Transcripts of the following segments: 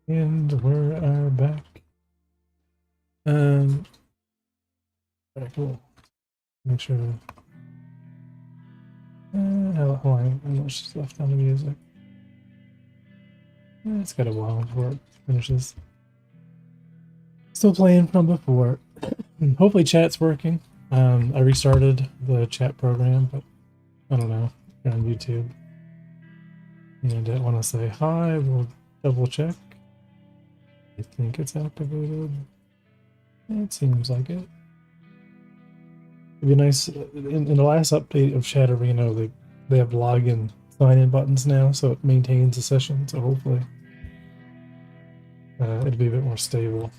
And we're back. Very cool. Make sure. How long? How much is left on the music? It's got a while before it finishes. Still playing from before. Hopefully, chat's working. I restarted the chat program, but I don't know. You're on YouTube. And I want to say hi. We'll double check. I think it's activated. It seems like it. It'd be nice in the last update of Chat Arena. They have login sign-in buttons now, so it maintains the session. So hopefully, it'll be a bit more stable.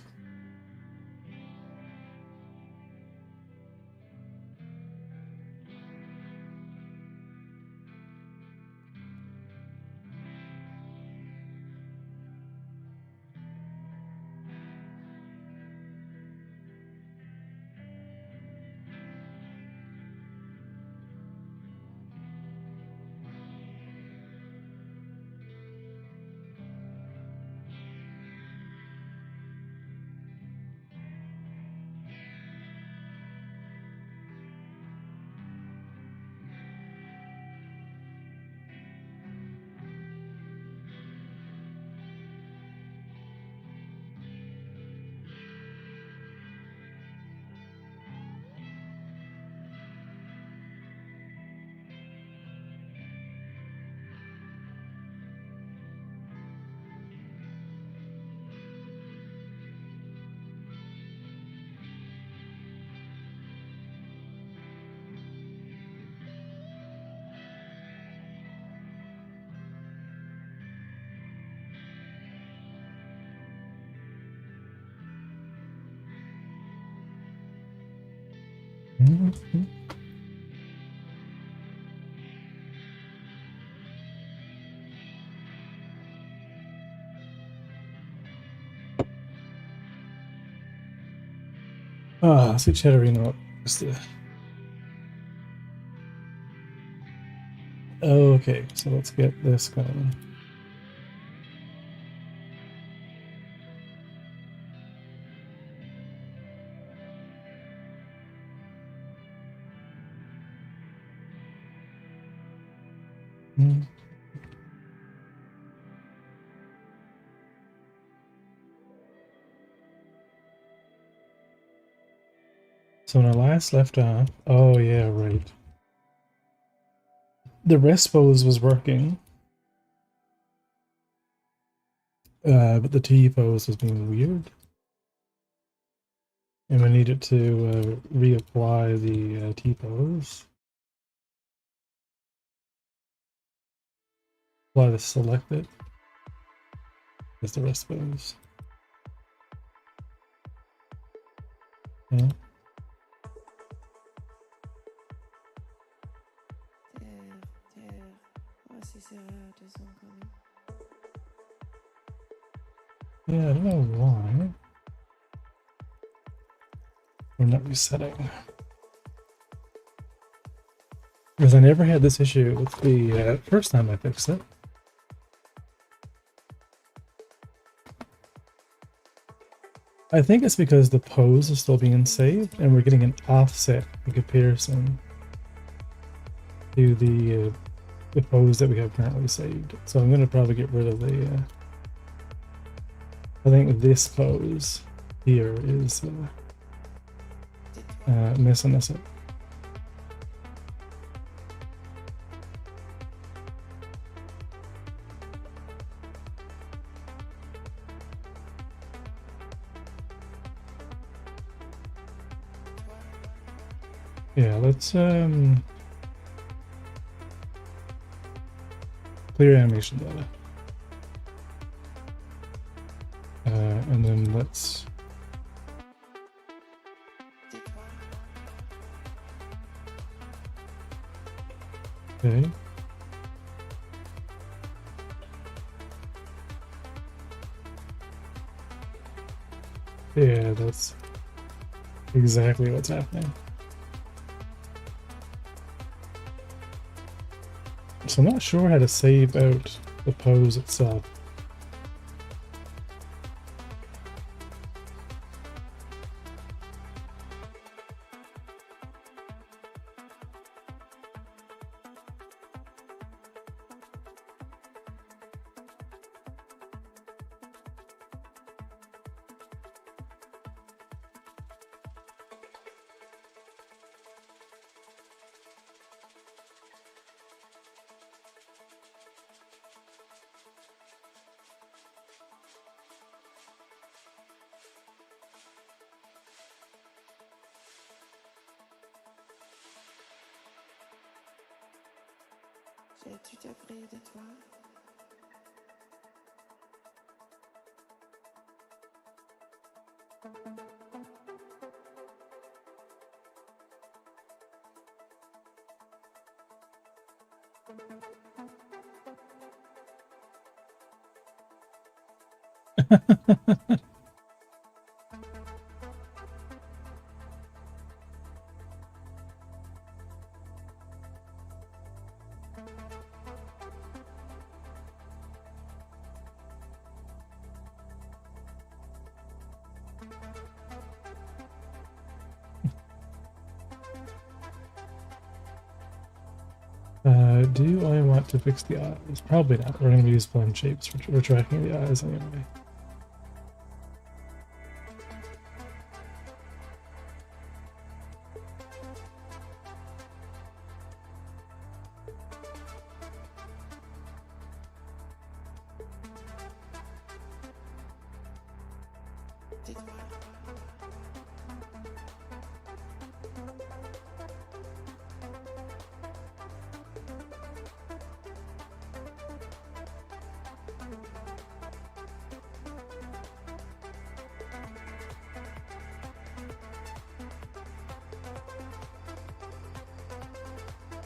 Mm-hmm. See Chat Arena. Okay, so let's get this going. So when I last left off, oh yeah, right. The rest pose was working, but the T pose was being weird, and we needed to reapply the T pose. Apply the selected as the rest pose. Yeah. Yeah, I don't know why we're not resetting. Because I never had this issue with the first time I fixed it. I think it's because the pose is still being saved and we're getting an offset in comparison to the pose that we have currently saved. So I'm going to probably get rid of the I think this pose here is missing us. Yeah, let's clear animation data. And then let's okay. Yeah, that's exactly what's happening. So I'm not sure how to save out the pose itself. J'ai tout appris de toi. Do I want to fix the eyes? Probably not. We're going to use blend shapes for tracking the eyes anyway.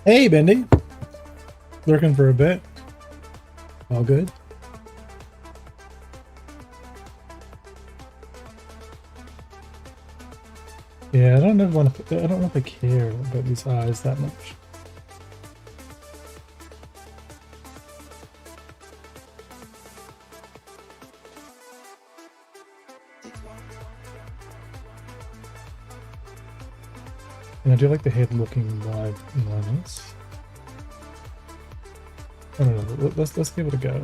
Hey, Bendy. Lurking for a bit. All good. Yeah, I don't know if I care about these eyes that much. And I do like the head looking wide and nice. I don't know. Let's give it a go.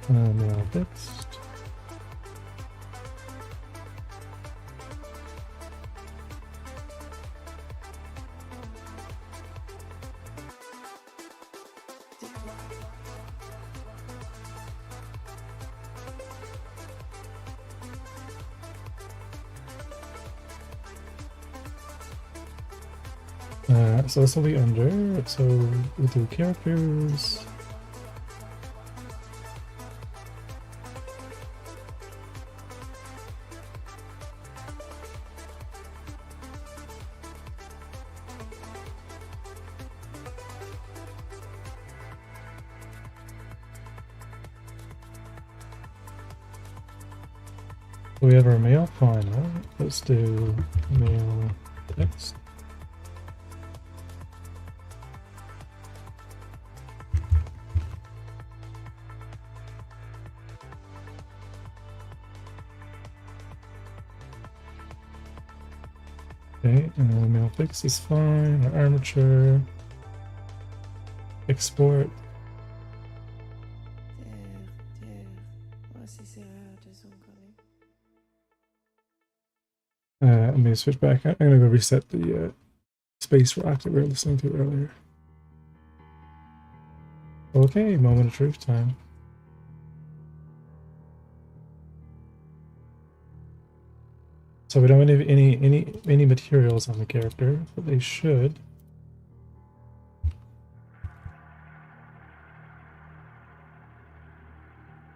Now fixed. So this will be under. So we'll do characters. We have our male final. Let's do male text. Okay, and then male fix is fine. Our armature. Export. I'm going to switch back. I'm going to go reset the space rock that we were listening to earlier. Okay, moment of truth time. So we don't have any materials on the character, but they should.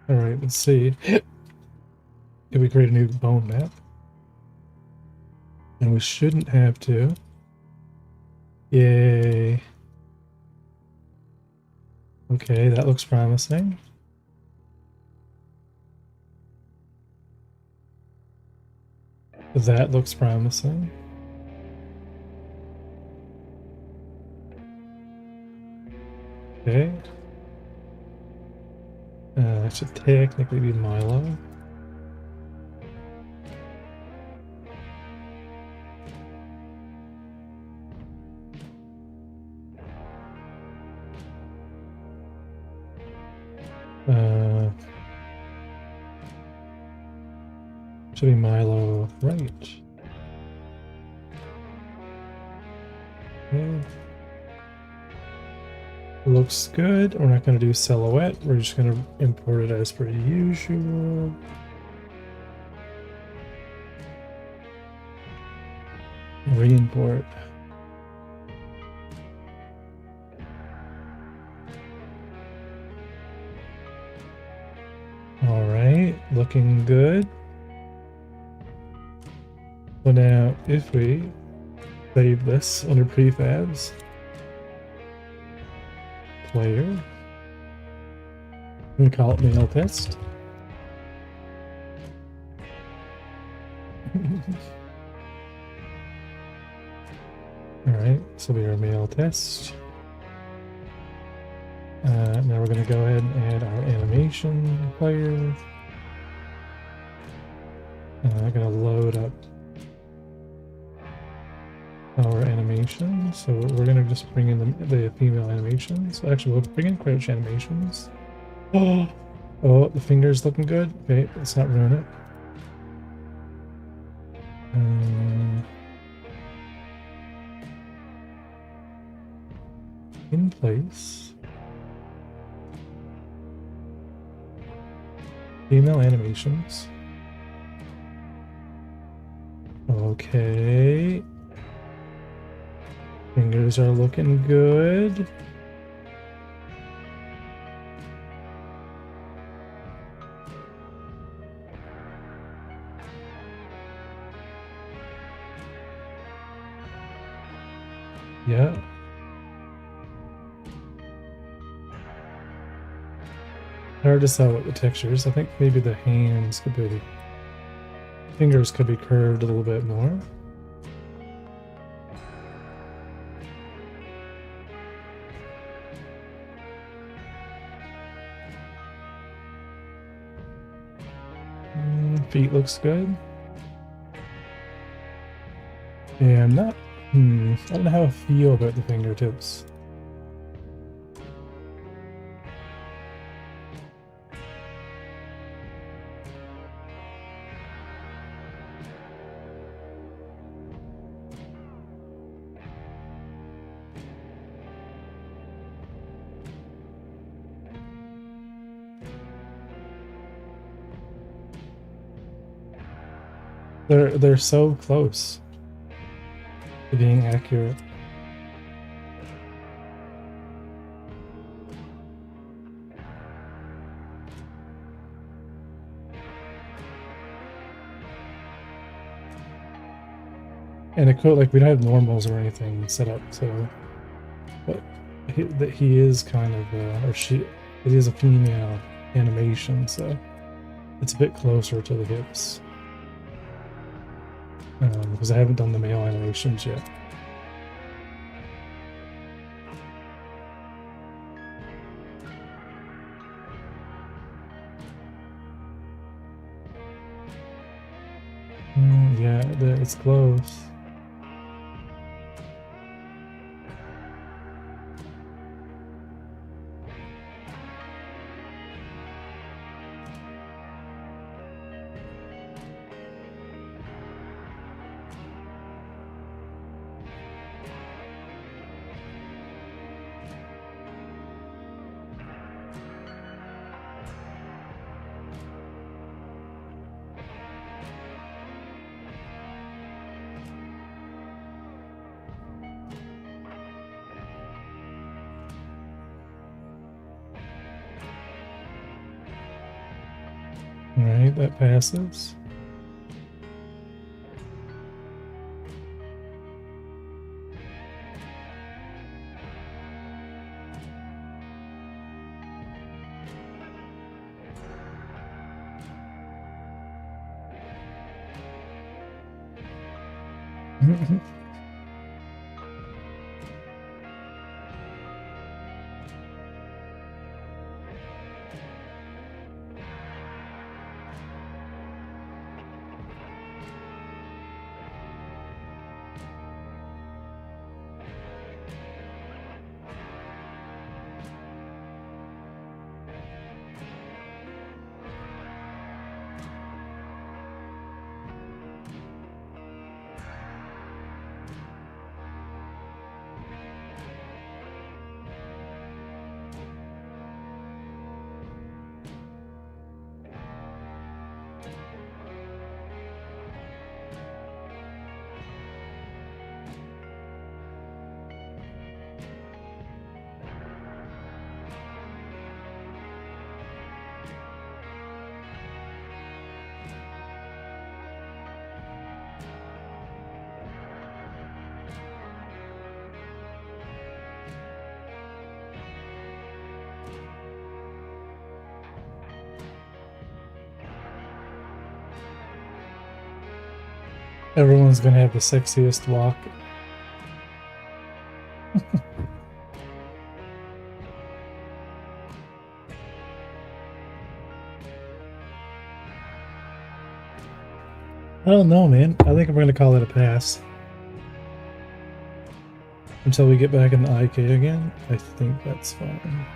All right, let's see. If we create a new bone map. And we shouldn't have to. Yay. Okay, that looks promising. That looks promising. Okay. It should technically be Milo. Should be Milo, right? Okay. Looks good. We're not going to do silhouette. We're just going to import it as per usual. Re-import. All right, looking good. So now, if we save this under prefabs, player, we call it mail test. All right, this will be our mail test. Now we're going to go ahead and add our animation player. I'm going to load up our animation. So we're going to just bring in the female animations. Actually, we'll bring in crouch animations. Oh, the finger's looking good. Okay, let's not ruin it. In place. Female animations. Okay. Fingers are looking good. Yeah. Hard to tell what the textures. I think maybe the hands could be, fingers could be curved a little bit more. Feet looks good. Yeah, I'm not. I don't know how I feel about the fingertips. They're so close to being accurate. And it could, like, we don't have normals or anything set up, so, but he is kind of, or she, it is a female animation, so it's a bit closer to the hips. Because I haven't done the male animations yet. Yeah, it's close. All right, that passes. Everyone's gonna have the sexiest walk. I don't know, man. I think we're gonna call it a pass. Until we get back in the IK again, I think that's fine.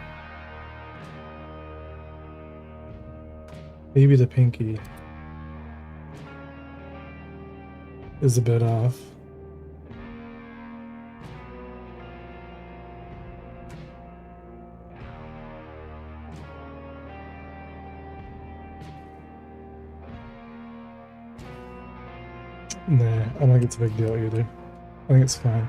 Maybe the pinky is a bit off. Nah, I don't think it's a big deal either. I think it's fine.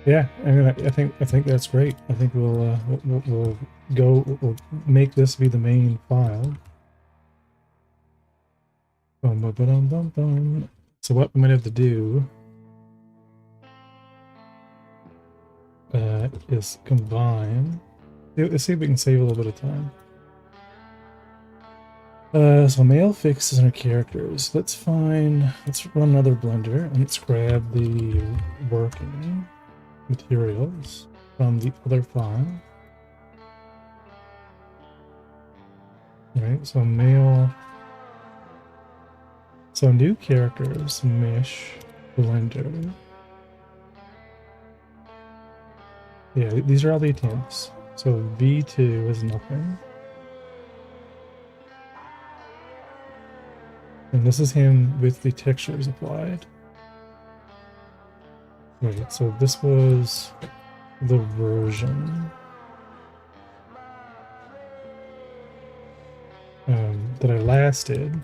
Yeah, I think that's great. I think we'll we'll make this be the main file. So what we might have to do is combine. Let's see if we can save a little bit of time. So male fixes our characters. Let's run another blender and let's grab the working materials from the other file. Right, so new characters, mesh, blender. Yeah, these are all the attempts. So V2 is nothing. And this is him with the textures applied. Right, so this was the version that I last did.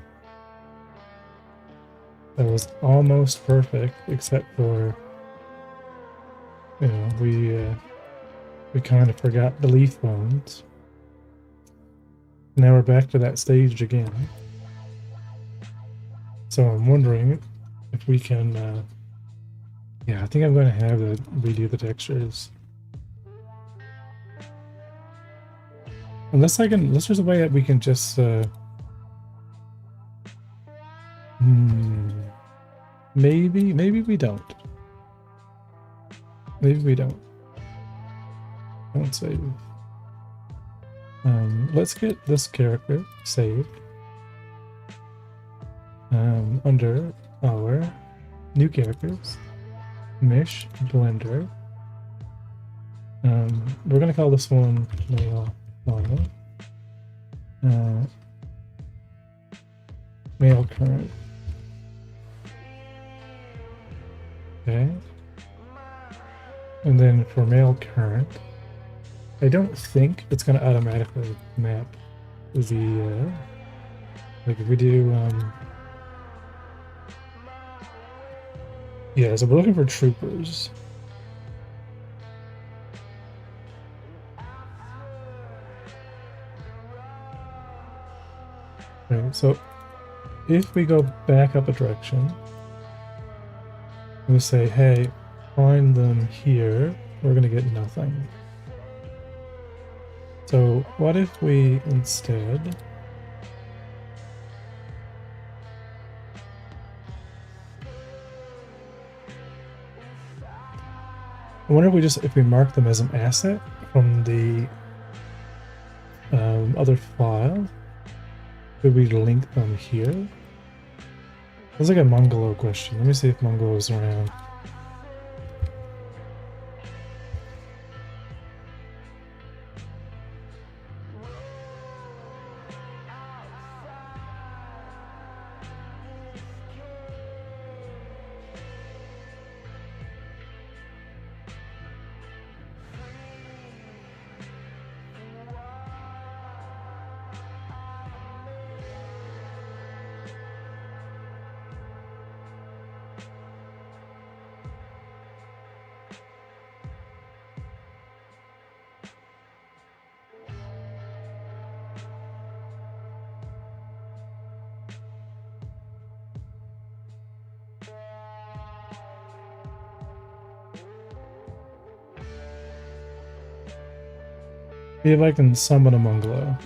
That was almost perfect, except for, you know, we kind of forgot the leaf bones. Now we're back to that stage again. So I'm wondering if we can, yeah, I think I'm going to have to redo the textures. Unless there's a way that we can just, maybe we don't. Maybe we don't. Don't save. Let's get this character saved. Under our new characters, mesh blender. We're gonna call this one male normal. Male current. Okay. And then for male current, I don't think it's gonna automatically map the like if we do yeah, so we're looking for troopers. Right, so if we go back up a direction, we say, hey, find them here, we're gonna get nothing. So what if we instead I wonder if we mark them as an asset from the other file, could we link them here? That's like a Mongolo question. Let me see if Mongolo is around. See if I can summon a Mongolo.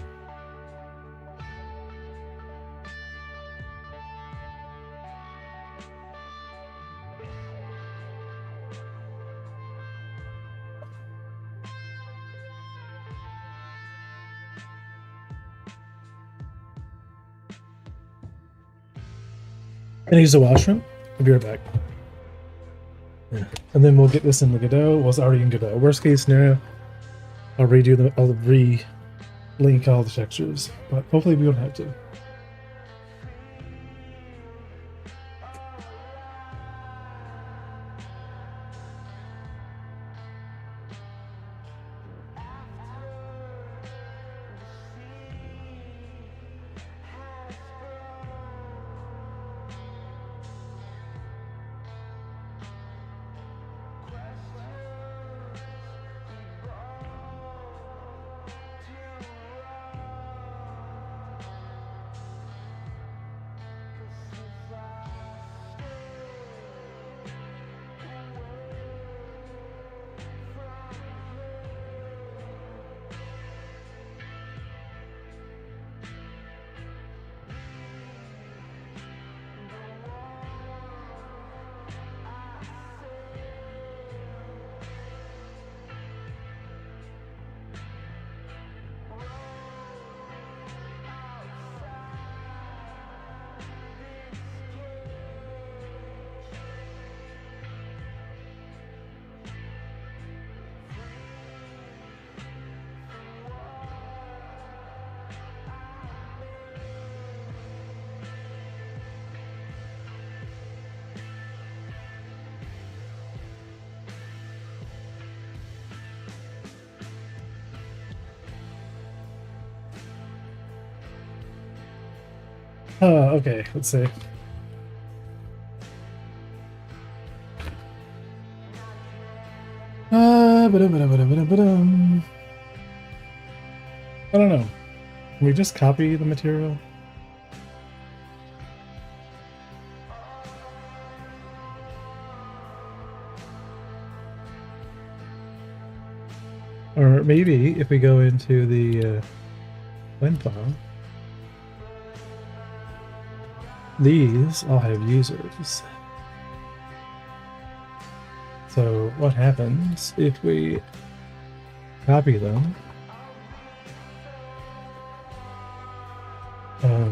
And use the washroom. I'll be right back. Yeah. And then we'll get this in the Godot. Well, it's already in Godot. Worst case scenario, I'll re-link all the textures, but hopefully we don't have to. Okay, let's see. Ba-dum. I don't know. Can we just copy the material? Or maybe if we go into the blend file, these all have users. So what happens if we copy them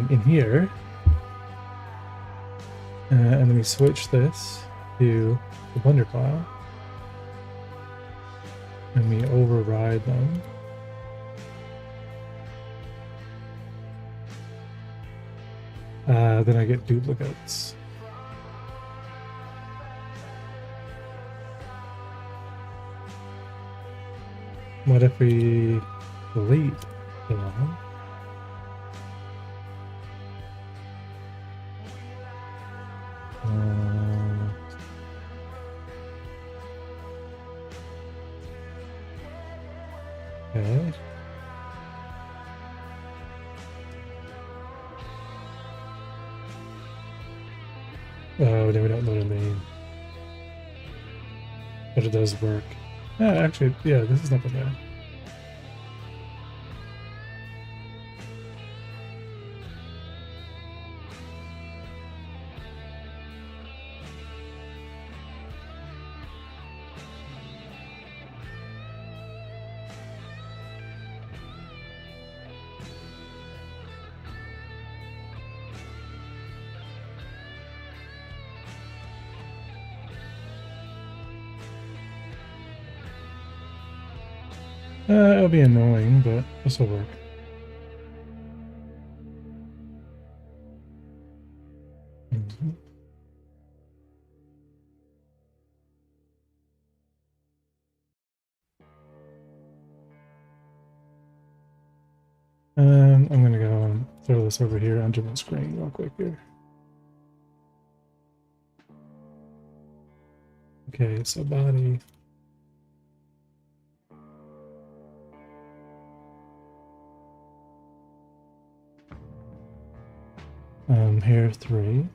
in here, and then we switch this to the Blender file, and we override them. Then I get duplicates. What if we delete them? Okay. Oh, then we don't know the name. But it does work. Actually, yeah, this is not that bad. It'll be annoying, but this will work. Mm-hmm. I'm gonna go and throw this over here onto my screen real quick here. Okay, so body. Hair 3.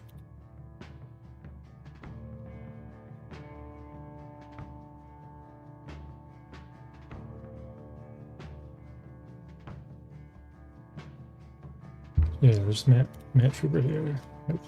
Yeah, there's Matt Trooper here. Yep.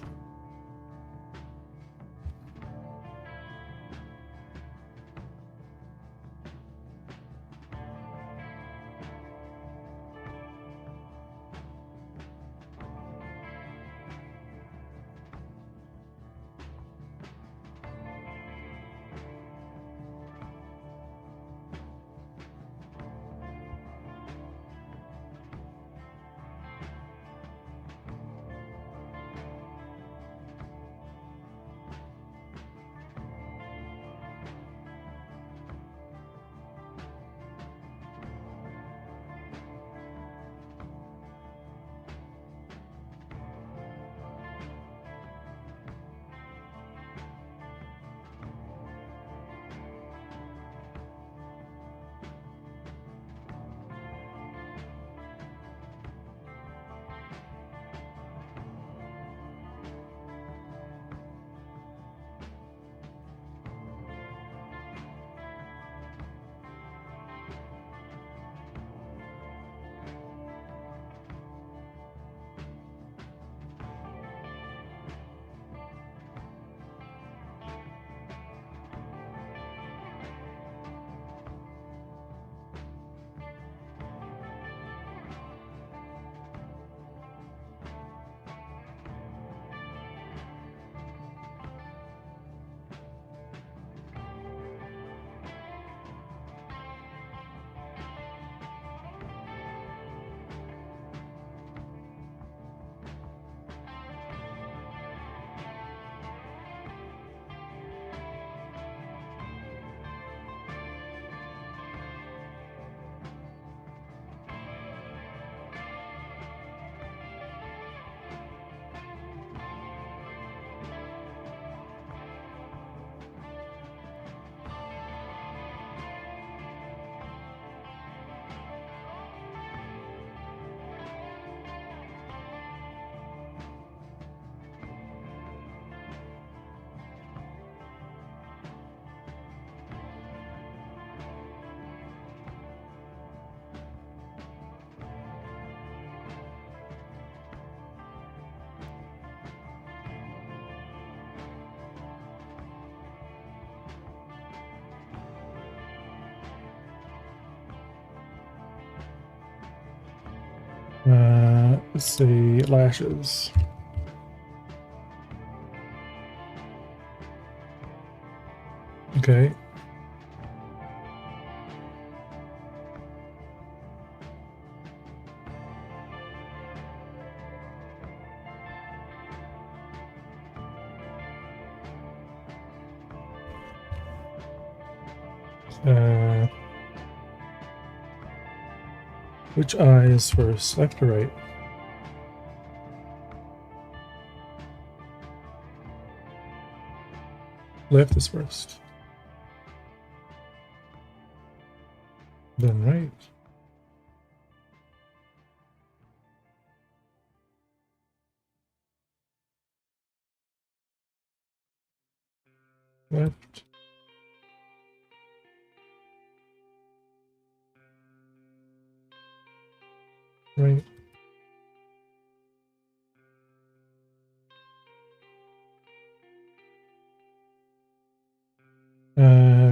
Let's see, lashes. Okay. Which eye is first, left or right? Left is first. Then right. Left. Right.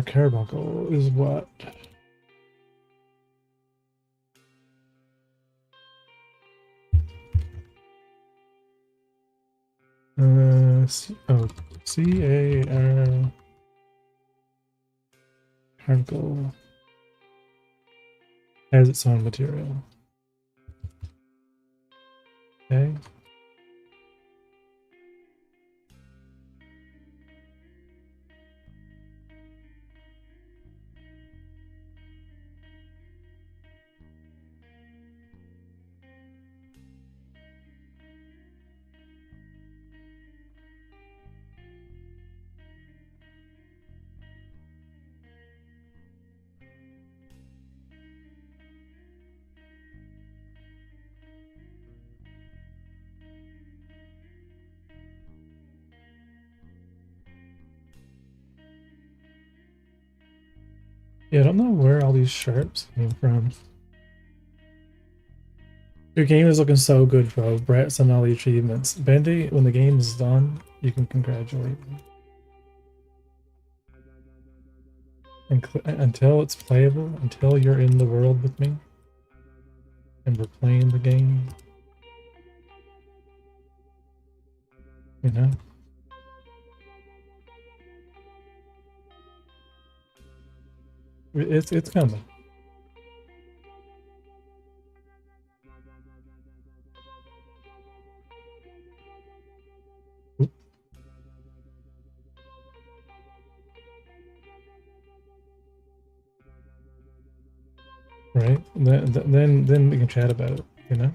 Carbuncle is what? C-A-R... Carbuncle has its own material. Okay. Yeah, I don't know where all these sharps came from. Your game is looking so good, bro. Brett's on all the achievements. Bendy, when the game is done, you can congratulate me. And until it's playable, until you're in the world with me, and we're playing the game, you know? It's coming. Oop. Right? Then we can chat about it, you know?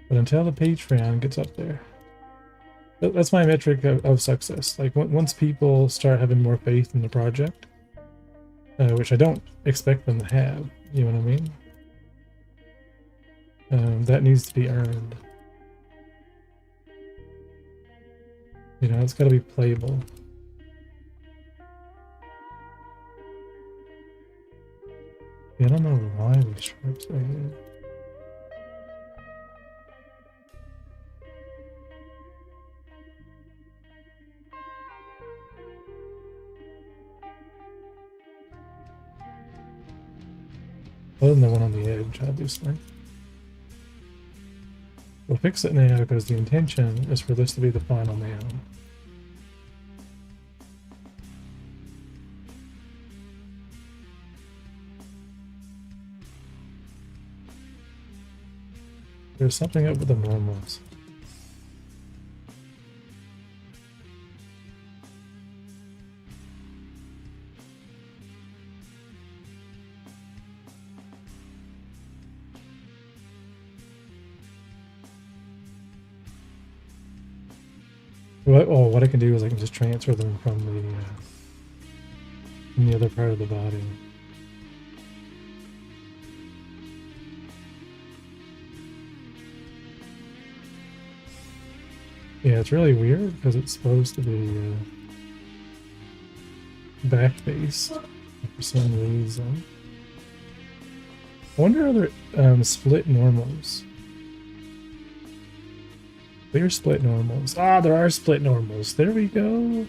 But until the Patreon gets up there, that's my metric of success. Like once people start having more faith in the project, which I don't expect them to have, you know what I mean? That needs to be earned. You know, it's got to be playable. Yeah, I don't know why these sharps are here. Other than the one on the edge, obviously. We'll fix it now because the intention is for this to be the final nail. There's something up with the normals. What I can do is I can just transfer them from the other part of the body. Yeah, it's really weird because it's supposed to be back-based for some reason. I wonder are there split normals? Clear split normals. Ah, there are split normals. There we go.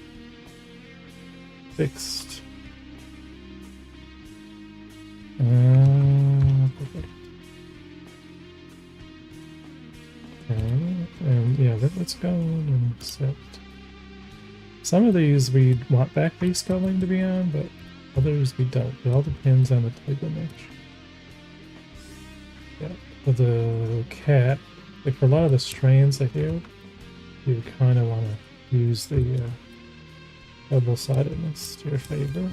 Fixed. let's go and set. Some of these we want back-face culling to be on, but others we don't. It all depends on the type of mesh. Yeah, for the cat, like for a lot of the strands I hear, you kind of want to use the double-sidedness to your favor.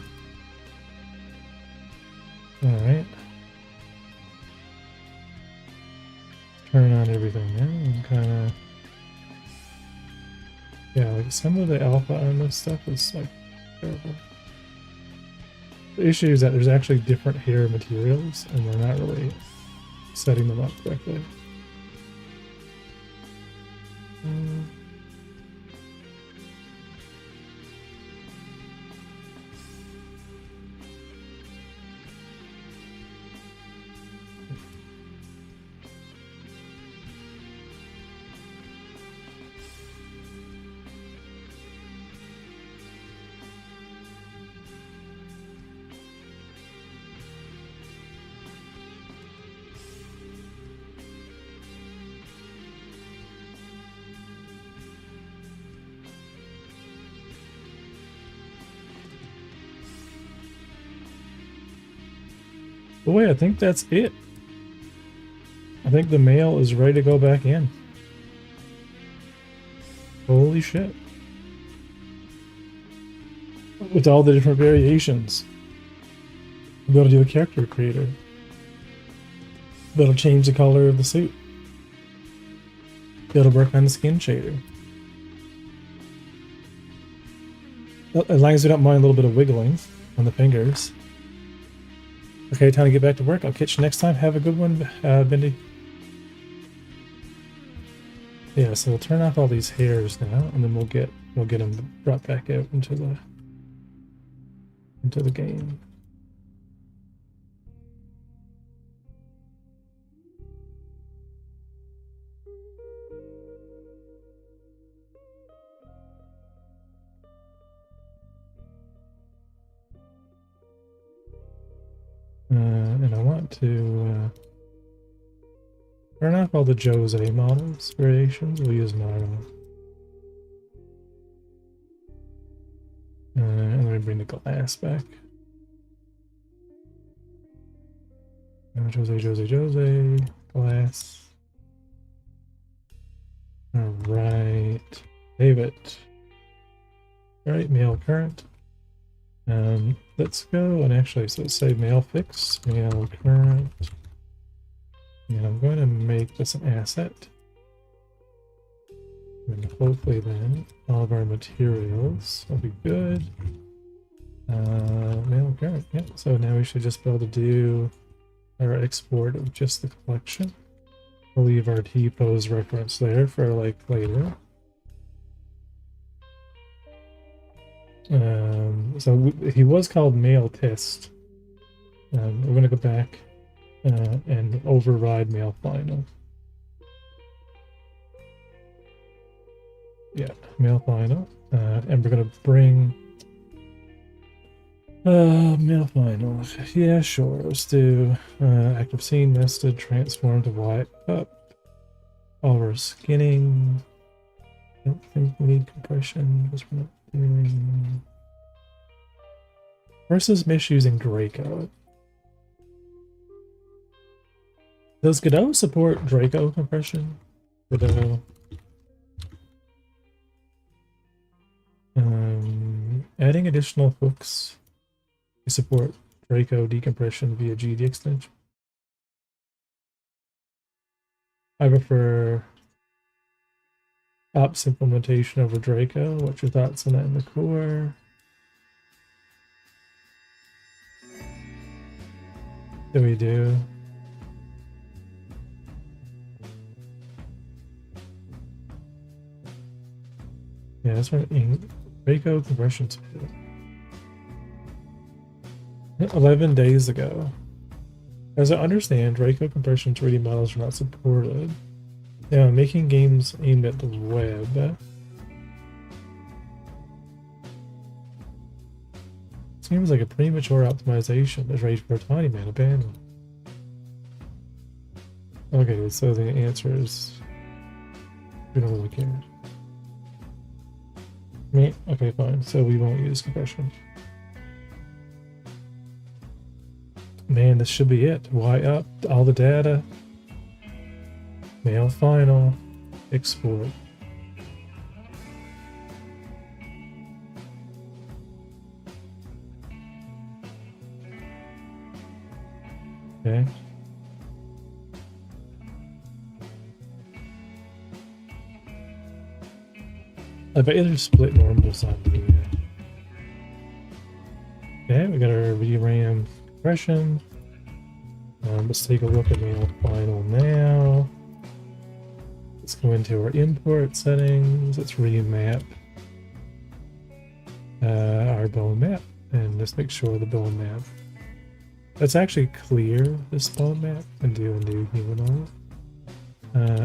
Alright. Turn on everything now and kind of... Yeah, like some of the alpha on this stuff is like terrible. The issue is that there's actually different hair materials and we're not really setting them up correctly. But wait, I think that's it. I think the male is ready to go back in. Holy shit. With all the different variations. Be able to do a character creator. Be able to change the color of the suit. Be able to work on the skin shader. As long as we don't mind a little bit of wiggling on the fingers. Okay, time to get back to work. I'll catch you next time. Have a good one, Bendy. Yeah, so we'll turn off all these hairs now, and then we'll get them brought back out into the game. And I want to turn off all the Jose models variations. We'll use model. And then we bring the glass back. Jose, glass. Alright. Save it. Alright, male current. Let's go and actually, so let's say male fix, male current. And I'm going to make this an asset. And hopefully then all of our materials will be good. Male current, yeah. So now we should just be able to do our export of just the collection. We'll leave our T-pose reference there for like later. So he was called male test. We're going to go back and override male final. Yeah, male final. And we're going to bring male final. Yeah, sure. Let's do active scene nested, transform to white up. Our skinning. I don't think we need compression because we're not doing. Versus Mish using Draco. Does Godot support Draco compression? Godot. Adding additional hooks to support Draco decompression via GD extension. I prefer ops implementation over Draco. What's your thoughts on that in the core? Do we do? Yeah, that's right. Draco compression support. 11 days ago. As I understand, Draco compression 3D models are not supported. Now, making games aimed at the web. Seems like a premature optimization is ready for a tiny man abandoned. Okay, so the answer is we don't really care. Okay, fine. So we won't use compression. Man, this should be it. Y up, all the data. Mail final, export. Okay. I bet you there's split normals on the. Okay, we got our VRAM compression. Let's take a look at mail final now. Let's go into our import settings. Let's remap our bone map and just make sure the bone map. Let's actually clear this bone map and do a new humanoid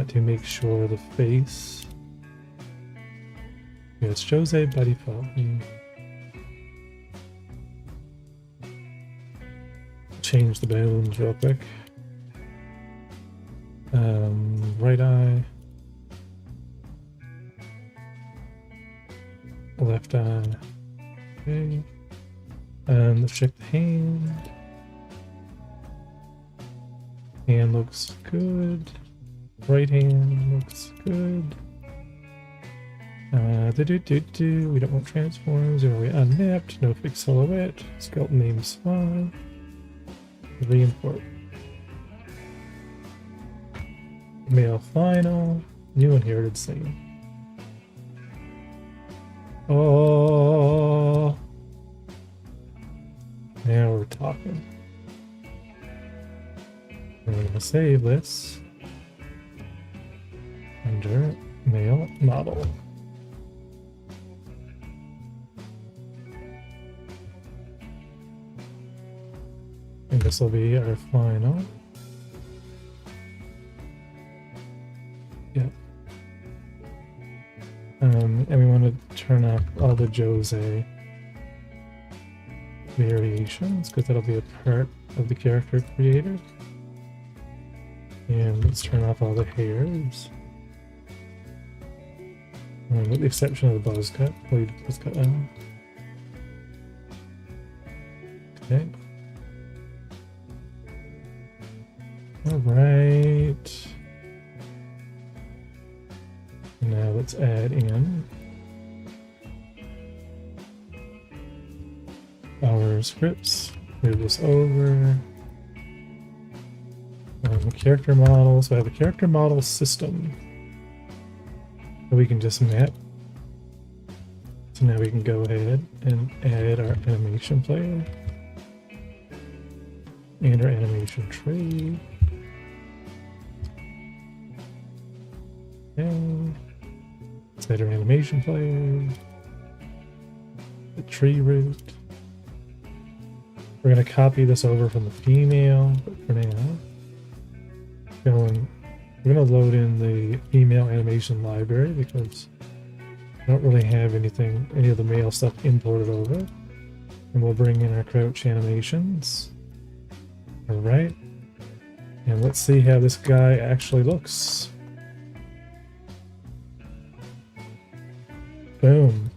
to make sure the face. Yeah, it's Jose by default. Change the bones real quick. Right eye. Left eye. Okay. Let's check the hand. Hand looks good. Right hand looks good. We don't want transforms. We unmapped. No fixed silhouette. Skeleton name's fine. Reimport. Mail final. New inherited scene. Oh, now we're talking. We're gonna save this under mail model. And this will be our final. Yeah. And we want to turn off all the Jose variations because that'll be a part of the character creator. And let's turn off all the hairs. With the exception of the buzz cut. Leave the buzz cut on. Okay. Alright. Now let's add in our scripts. Move this over. Character model. So I have a character model system that we can just map. So now we can go ahead and add our animation player and our animation tree. Okay. Let's add our animation player. The tree root. We're going to copy this over from the female, but for now, we're going to load in the female animation library because I don't really have any of the male stuff imported over. And we'll bring in our crouch animations. Alright. And let's see how this guy actually looks. Boom.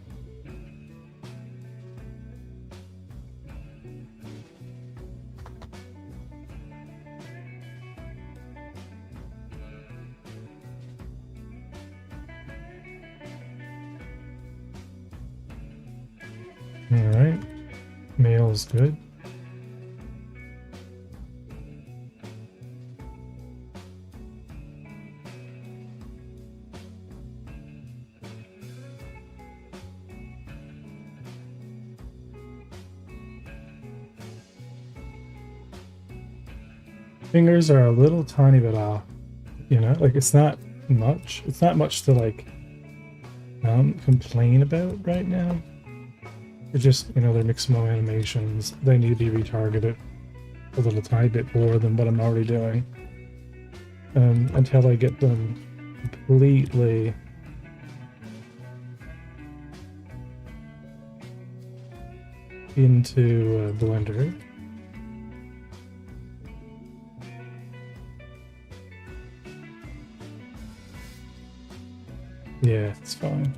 Alright. Male is good. Fingers are a little tiny bit off, you know, like it's not much to like complain about right now. It's just, you know, they're Mixamo animations. They need to be retargeted a little tiny bit more than what I'm already doing. Until I get them completely into Blender. Yeah, it's fine.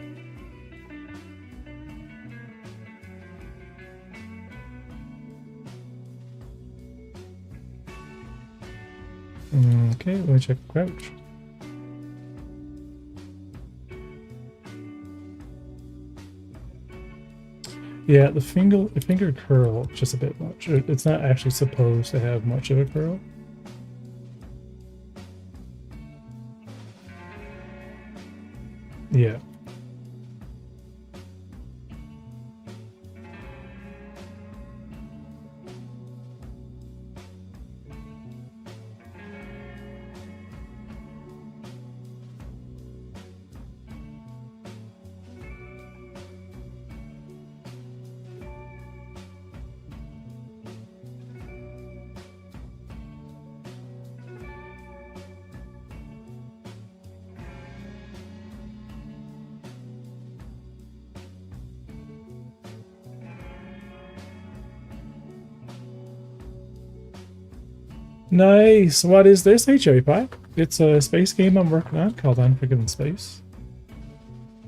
Okay, let me check crouch. Yeah, the finger curl just a bit much. It's not actually supposed to have much of a curl. Yeah. Nice. What is this? Hey, Cherry Pie. It's a space game I'm working on called Unforgiven Space.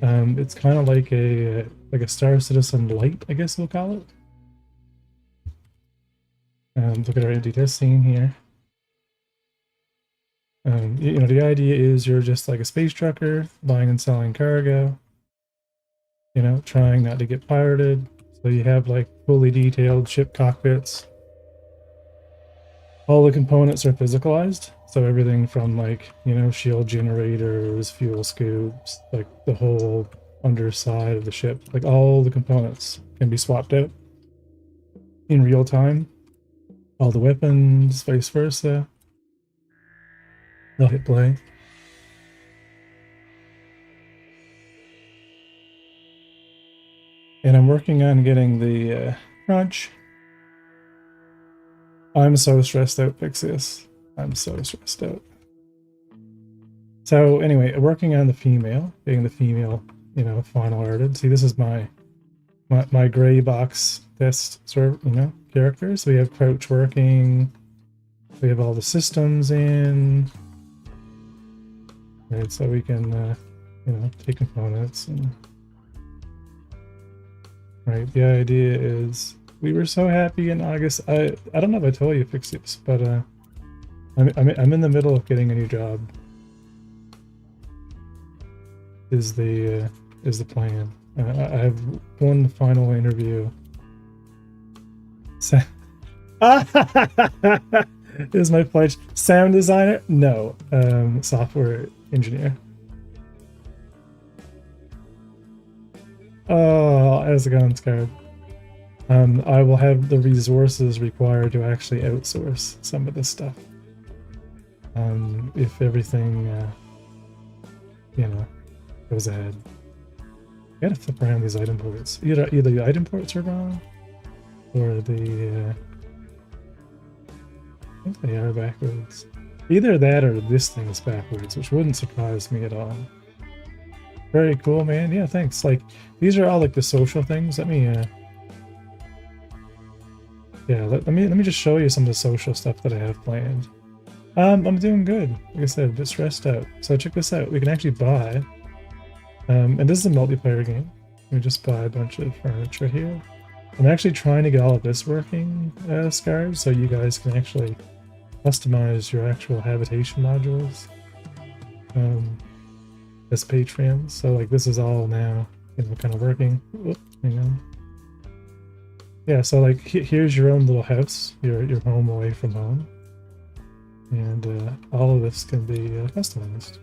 It's kind of like a Star Citizen Light, I guess we'll call it. Look at our empty test scene here. You know, the idea is you're just like a space trucker buying and selling cargo. You know, trying not to get pirated. So you have like fully detailed ship cockpits. All the components are physicalized. So everything from like, you know, shield generators, fuel scoops, like the whole underside of the ship, like all the components can be swapped out in real time. All the weapons, vice versa. I'll hit play. And I'm working on getting the crunch. I'm so stressed out, Pixius. I'm so stressed out. So anyway, working on the female, getting the female, you know, final arted. See, this is my gray box test sort of, you know, characters. We have crouch working. We have all the systems in. Right, so we can, you know, take components and. Right, the idea is we were so happy in August. I don't know if I told you, Pixius, but I'm in the middle of getting a new job. Is the plan? I have one final interview. Is my pledge sound designer? No, software engineer. Oh, how's it going, Scarab? I will have the resources required to actually outsource some of this stuff. If everything, you know, goes ahead. I gotta flip around these item ports. Either the item ports are wrong, or the, I think they are backwards. Either that or this thing is backwards, which wouldn't surprise me at all. Very cool, man. Yeah, thanks. Like, these are all like the social things. Let me, yeah, let me just show you some of the social stuff that I have planned. I'm doing good. Like I said, a bit stressed out. So check this out. We can actually buy, and this is a multiplayer game. We just buy a bunch of furniture here. I'm actually trying to get all of this working, Scars, so you guys can actually customize your actual habitation modules as Patreons. So like this is all now, you know, kind of working. Whoop, hang on. Yeah, so like here's your own little house, your home away from home. And all of this can be customized.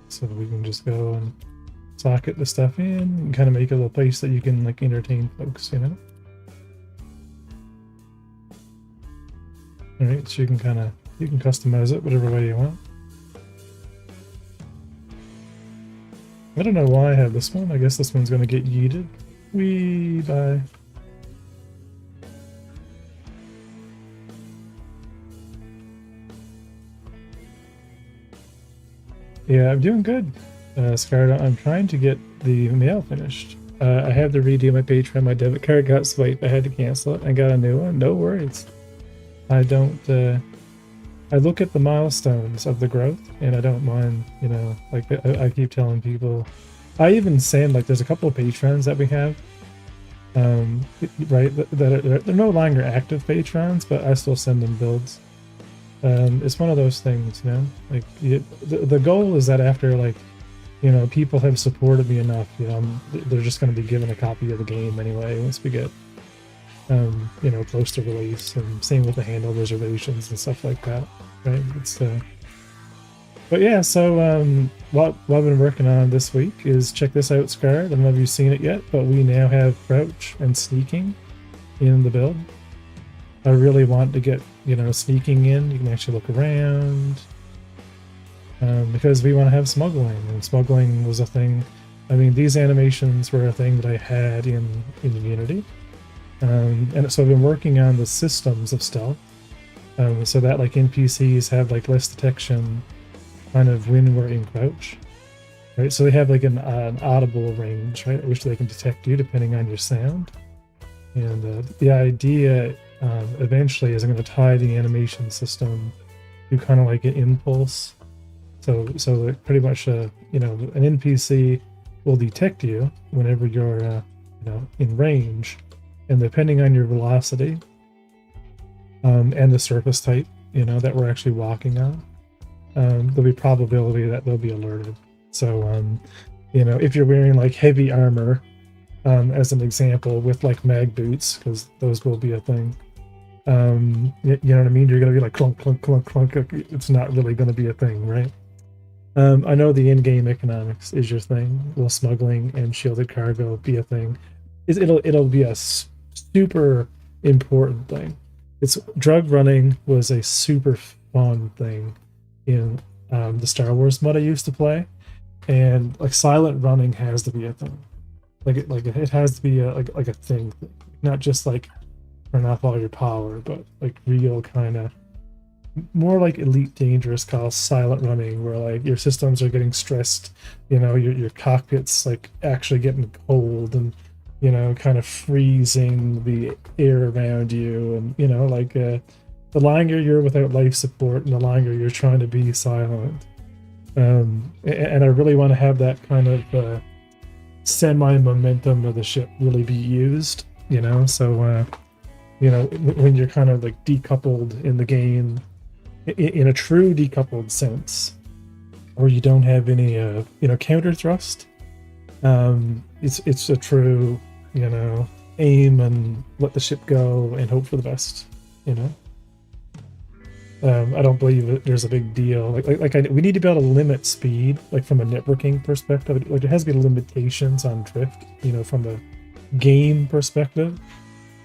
So we can just go and socket the stuff in and kind of make a little place that you can like entertain folks, you know? Alright, so you can customize it whatever way you want. I don't know why I have this one. I guess this one's gonna get yeeted. Wee, bye. Yeah, I'm doing good, Scarlet. I'm trying to get the mail finished. I have to redeem my Patreon. My debit card got swiped. I had to cancel it. I got a new one. No worries. I don't, I look at the milestones of the growth, and I don't mind, you know, like I keep telling people. I even send, like, there's a couple of patrons that we have, right, that they're no longer active patrons, but I still send them builds. It's one of those things, you know. Like the goal is that after like, you know, people have supported me enough, you know, they're just going to be given a copy of the game anyway once we get, you know, close to release, and same with the handle reservations and stuff like that, right? It's but yeah, so what I've been working on this week is, check this out, Scar. I don't know if you've seen it yet, but we now have crouch and sneaking in the build. I really want to get, you know, sneaking in. You can actually look around, because we want to have smuggling, and smuggling was a thing. I mean, these animations were a thing that I had in Unity, and so I've been working on the systems of stealth, so that like NPCs have like less detection kind of when we're in crouch, right? So they have like an audible range, right, at which they can detect you depending on your sound. And the idea eventually is I'm going to tie the animation system to kind of like an impulse. So that pretty much, you know, an NPC will detect you whenever you're, you know, in range, and depending on your velocity and the surface type, you know, that we're actually walking on, there'll be probability that they'll be alerted. So, you know, if you're wearing like heavy armor, as an example, with like mag boots, because those will be a thing, you know what I mean? You're going to be like clunk, clunk, clunk, clunk. It's not really going to be a thing, right? I know the in-game economics is your thing. Will smuggling and shielded cargo be a thing? It'll be a super important thing. It's drug running was a super fun thing in the Star Wars mod I used to play, and like silent running has to be a thing. Like it has to be like a thing, not just like turn off all your power, but like real kind of more like Elite Dangerous call silent running, where like your systems are getting stressed, you know, your cockpit's like actually getting cold, and you know, kind of freezing the air around you, and you know, like the longer you're without life support and the longer you're trying to be silent, and I really want to have that kind of semi momentum of the ship really be used, you know. So you know, when you're kind of like decoupled in the game, in a true decoupled sense, or you don't have any you know, counter thrust, it's a true, you know, aim and let the ship go and hope for the best, you know. I don't believe that there's a big deal. We need to be able to limit speed, like from a networking perspective. Like there has to be limitations on drift, you know, from a game perspective.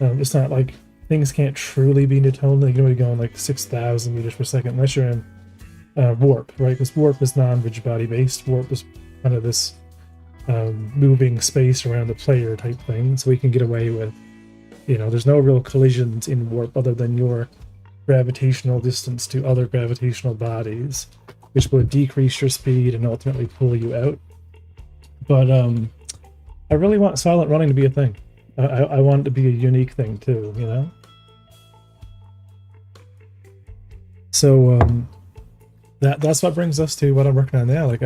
It's not like things can't truly be Newtonian. You can only go in like 6,000 meters per second unless you're in warp, right? Because warp is non-rigid body based. Warp is kind of this moving space around the player type thing, so we can get away with, you know, there's no real collisions in warp other than your gravitational distance to other gravitational bodies, which would decrease your speed and ultimately pull you out. But I really want silent running to be a thing. I want it to be a unique thing too, you know. So that's what brings us to what I'm working on now. Like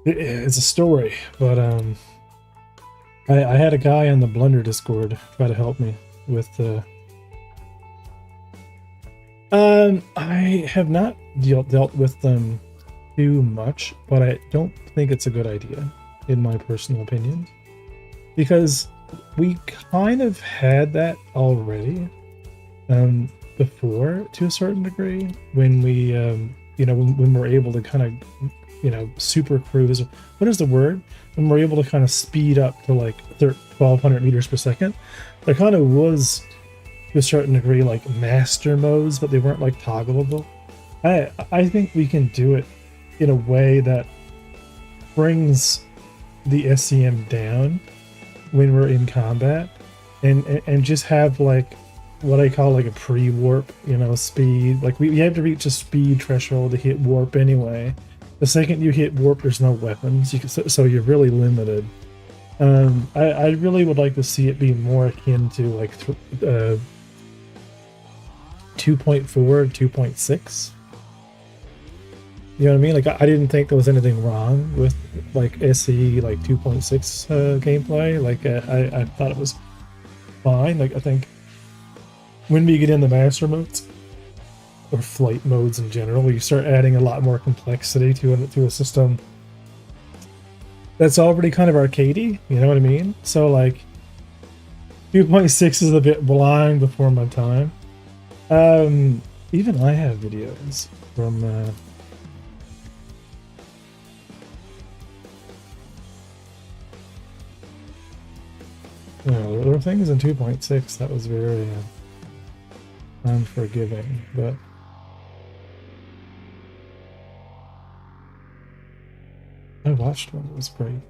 it's a story, but I had a guy on the Blunder Discord try to help me with I have not dealt with them too much, but I don't think it's a good idea, in my personal opinion, because we kind of had that already before, to a certain degree, when we you know, when we're able to kind of, you know, super cruise. What is the word? When we're able to kind of speed up to like 1,200 meters per second, there kind of was, to a certain degree, like master modes, but they weren't like toggleable. I think we can do it in a way that brings the SCM down when we're in combat, and just have like what I call like a pre-warp, you know, speed. Like we have to reach a speed threshold to hit warp anyway. The second you hit warp, there's no weapons, so you're really limited. I really would like to see it be more akin to like 2.4, 2.6. You know what I mean? Like I didn't think there was anything wrong with like SE like 2.6 gameplay. Like I thought it was fine. Like I think when we get in the master modes or flight modes in general, you start adding a lot more complexity to a system that's already kind of arcadey. You know what I mean? So like 2.6 is a bit blind before my time. Even I have videos from you know, there were things in 2.6 that was very unforgiving, but I watched one that was great.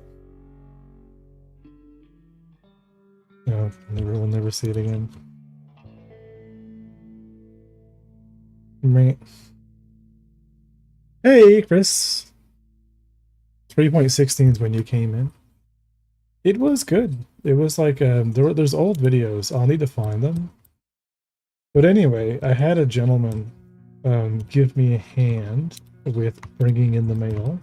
You know, we'll never see it again. Right. Hey, Chris. 3.16 is when you came in. It was good. It was like there's old videos. I'll need to find them. But anyway, I had a gentleman give me a hand with bringing in the mail.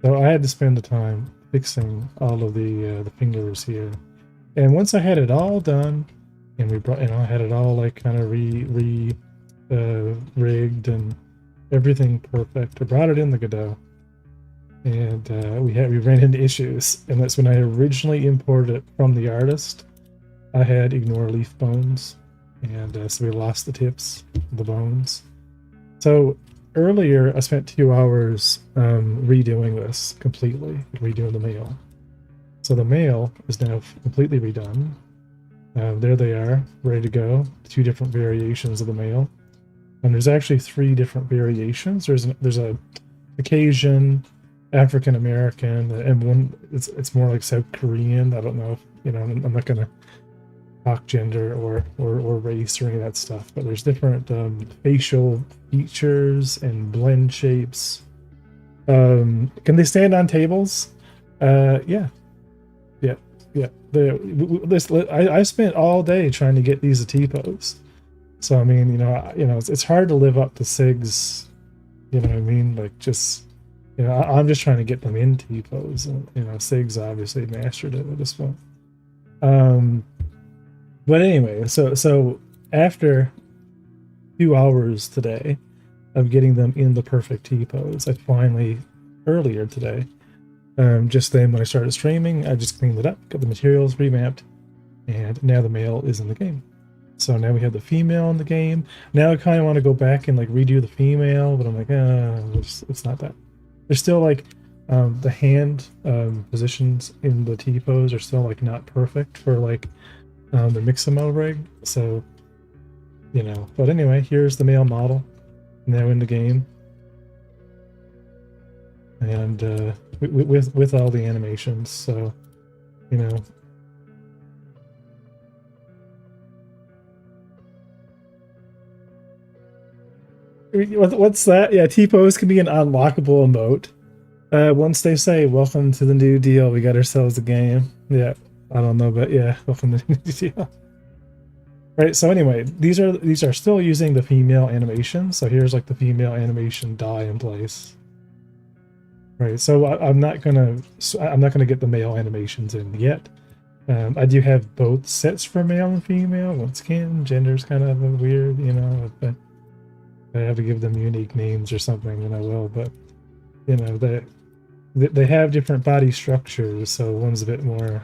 So I had to spend the time fixing all of the fingers here. And once I had it all done, and I had it all like kind of rigged and everything perfect, I brought it in the Godot, and we ran into issues, and that's when I originally imported it from the artist. I had ignore leaf bones, and so we lost the tips, the bones. So earlier, I spent 2 hours redoing this completely, redoing the mail. So the mail is now completely redone. There they are, ready to go. 2 different variations of the mail, and there's actually 3 different variations. There's a Caucasian, African American, and one it's more like South Korean. I don't know if, you know, I'm not gonna talk gender or race or any of that stuff, but there's different facial features and blend shapes. Can they stand on tables? Yeah. I spent all day trying to get these a T-pose. So I mean, you know, it's hard to live up to Sig's. You know what I mean? Like, just, you know, I'm just trying to get them in T-pose, and you know, Sig's obviously mastered it at this point. But anyway, so after 2 hours today of getting them in the perfect T-pose, I finally, earlier today, just then when I started streaming, I just cleaned it up, got the materials revamped, and now the male is in the game. So now we have the female in the game. Now I kind of want to go back and like redo the female, but I'm like, it's not that. There's still like the hand positions in the T-pose are still like not perfect for like the Mixamo rig. So, you know, but anyway, here's the male model now in the game. And with all the animations, so, you know. What's that? Yeah, T-pose can be an unlockable emote. Once they say, welcome to the new deal, we got ourselves a game. Yeah, I don't know, but yeah, welcome to the new deal. Right, so anyway, these are still using the female animation. So here's like the female animation die in place. Right, so I'm not gonna get the male animations in yet. I do have both sets for male and female. Once again, gender's kind of a weird, you know, but I have to give them unique names or something, and I will. But you know, they have different body structures, so one's a bit more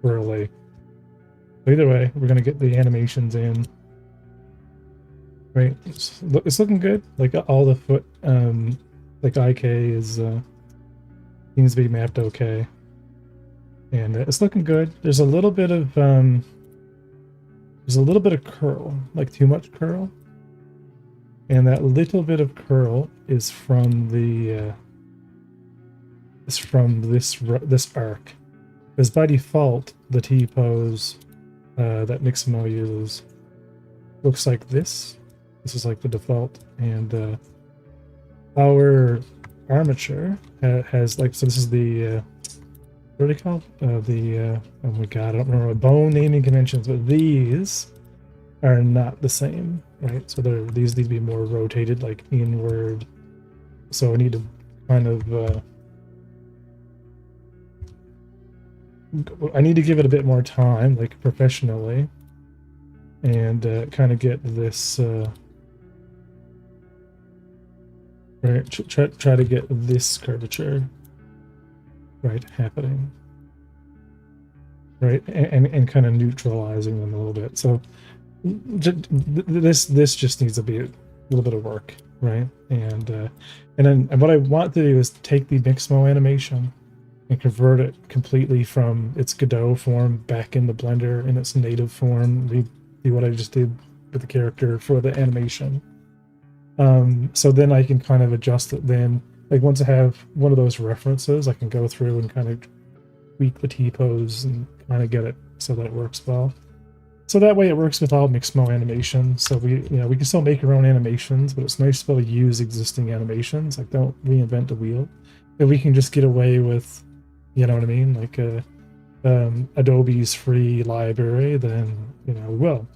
curly. But either way, we're gonna get the animations in. Right, it's looking good. Like all the foot, like IK is seems to be mapped okay, and it's looking good. There's a little bit of curl, like too much curl, and that little bit of curl is from the this arc, because by default the T-pose that Mixamo uses looks like this. This is like the default, and our armature has like, so this is the what are they called? Oh my god, I don't remember bone naming conventions, but these are not the same, right? So these need to be more rotated, like inward. So I need to kind of I need to give it a bit more time, like professionally. and kind of get this right. Try to get this curvature right happening, right, and kind of neutralizing them a little bit. So this just needs to be a little bit of work, right? And what I want to do is take the Mixmo animation and convert it completely from its Godot form back into Blender in its native form. Do what I just did with the character for the animation. So then I can kind of adjust it then. Like once I have one of those references, I can go through and kind of tweak the T-pose and kind of get it so that it works well. So that way it works with all Mixmo animations. So we can still make our own animations, but it's nice to be able to use existing animations. Like don't reinvent the wheel. If we can just get away with, you know what I mean, like Adobe's free library, then we will.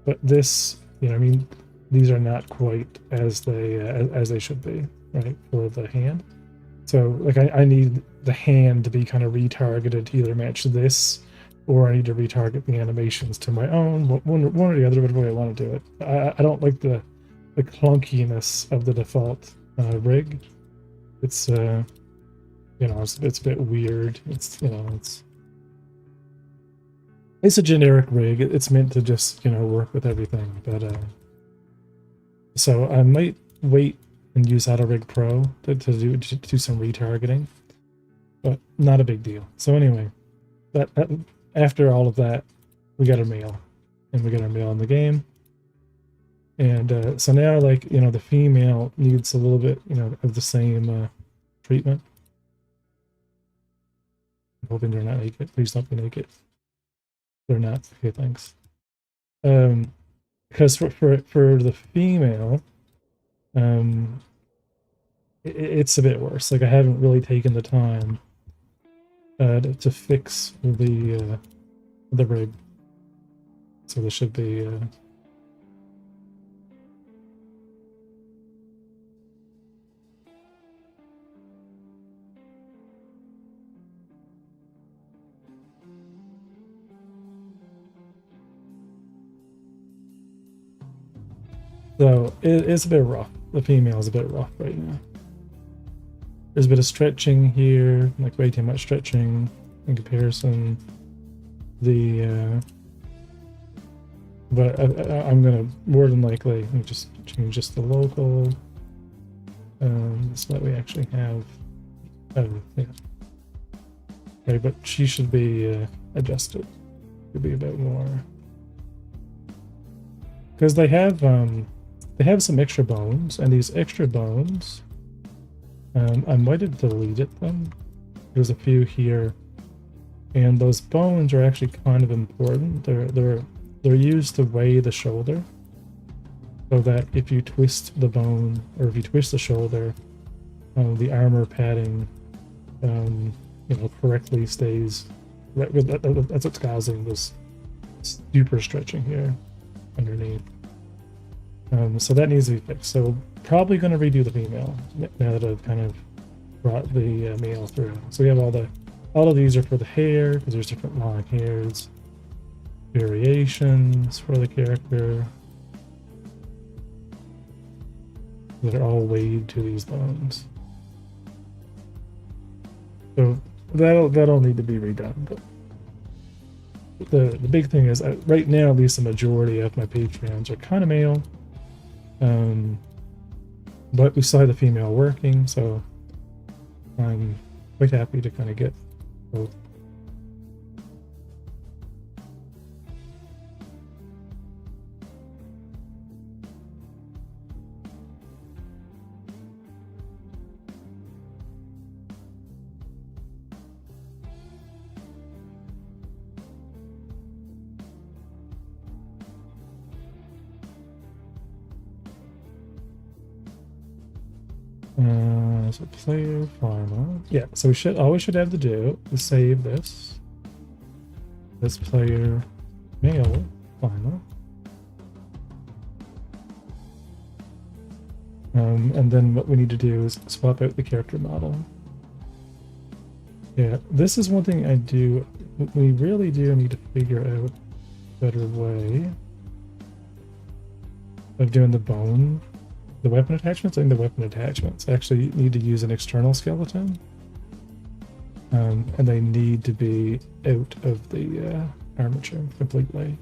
But this, I mean, these are not quite as they should be, right, for the hand. So like I need the hand to be kind of retargeted to either match this, or I need to retarget the animations to my own, one or the other, whatever way I want to do it. I don't like the clunkiness of the default rig. It's it's a bit weird. It's a generic rig. It's meant to just work with everything. But so I might wait and use AutoRig Pro to do some retargeting, but not a big deal. So anyway, that after all of that, we got our male, and we got our male in the game. And so now, like, the female needs a little bit, of the same treatment. I'm hoping they're not naked. Please don't be naked. They're not. Okay, thanks. Because for the female, it's a bit worse. Like I haven't really taken the time to fix the rig. So this should be so it's a bit rough. The female is a bit rough right now. There's a bit of stretching here, like way too much stretching in comparison. But I'm gonna more than likely just change just the local, so that we actually have. Yeah. Okay, but she should be adjusted. Could be a bit more because they have some extra bones, and these extra bones, I might have deleted them. There's a few here, and those bones are actually kind of important. They're used to weigh the shoulder, so that if you twist the bone or if you twist the shoulder, the armor padding, correctly stays. That's what's causing this super stretching here underneath. So that needs to be fixed. So probably going to redo the female now that I've kind of brought the male through. So we have all of these are for the hair, because there's different long hairs, variations for the character that are all weighed to these bones. So that'll need to be redone. But the big thing is, right now, at least the majority of my Patreons are kind of male. But we still have the female working, so I'm quite happy to kind of get both. So player pharma. Yeah, so all we should have to do is save this player male pharma. And then what we need to do is swap out the character model. Yeah, this is one thing we really do need to figure out a better way. of doing the weapon attachments. I think the weapon attachments actually need to use an external skeleton. And they need to be out of the armature completely.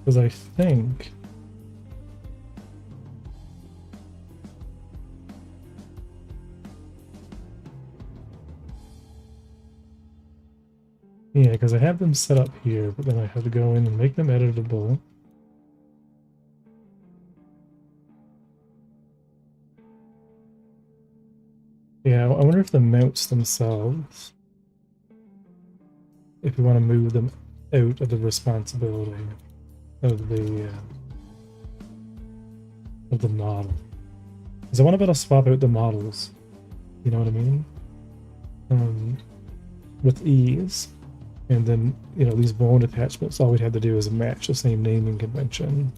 Because I think yeah, because I have them set up here, but then I have to go in and make them editable. Yeah, I wonder if the mounts themselves, if we want to move them out of the responsibility of the model. Because I want to be able to swap out the models, you know what I mean? With ease. And then, you know, these bone attachments, all we'd have to do is match the same naming convention.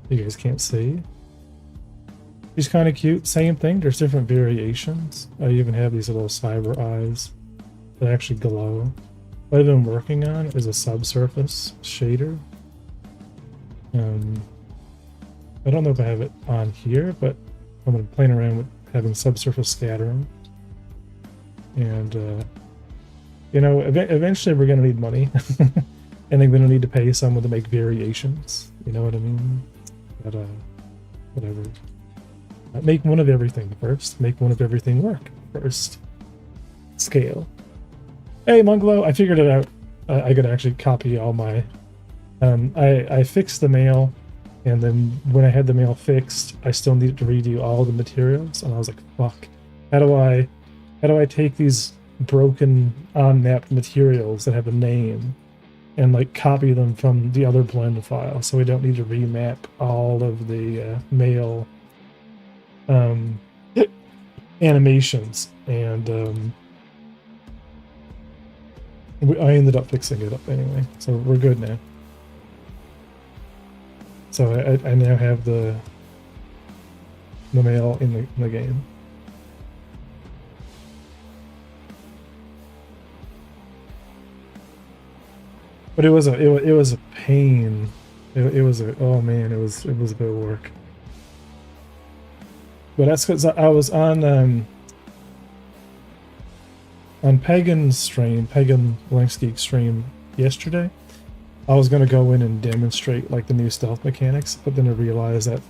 You guys can't see. She's kind of cute. Same thing. There's different variations. I even have these little cyber eyes that actually glow. What I've been working on is a subsurface shader. I don't know if I have it on here, but I'm going to play around with having subsurface scattering. And, you know, eventually we're going to need money. And I'm going to need to pay someone to make variations. You know what I mean? But, whatever. Make one of everything first. Make one of everything work first. Scale. Hey, Munglow, I figured it out. I could actually copy all my... I fixed the mail, and then when I had the mail fixed, I still needed to redo all the materials, and I was like, fuck. How do I take these broken, unmapped materials that have a name and, like, copy them from the other blend file so we don't need to remap all of the mail animations, and I ended up fixing it up anyway, so we're good now. So I now have the mail in the game. But it was a pain. It was a, oh man, it was a bit of work. But that's because I was on Pagan's stream, Pagan Links Geek stream yesterday. I was going to go in and demonstrate like the new stealth mechanics, but then I realized that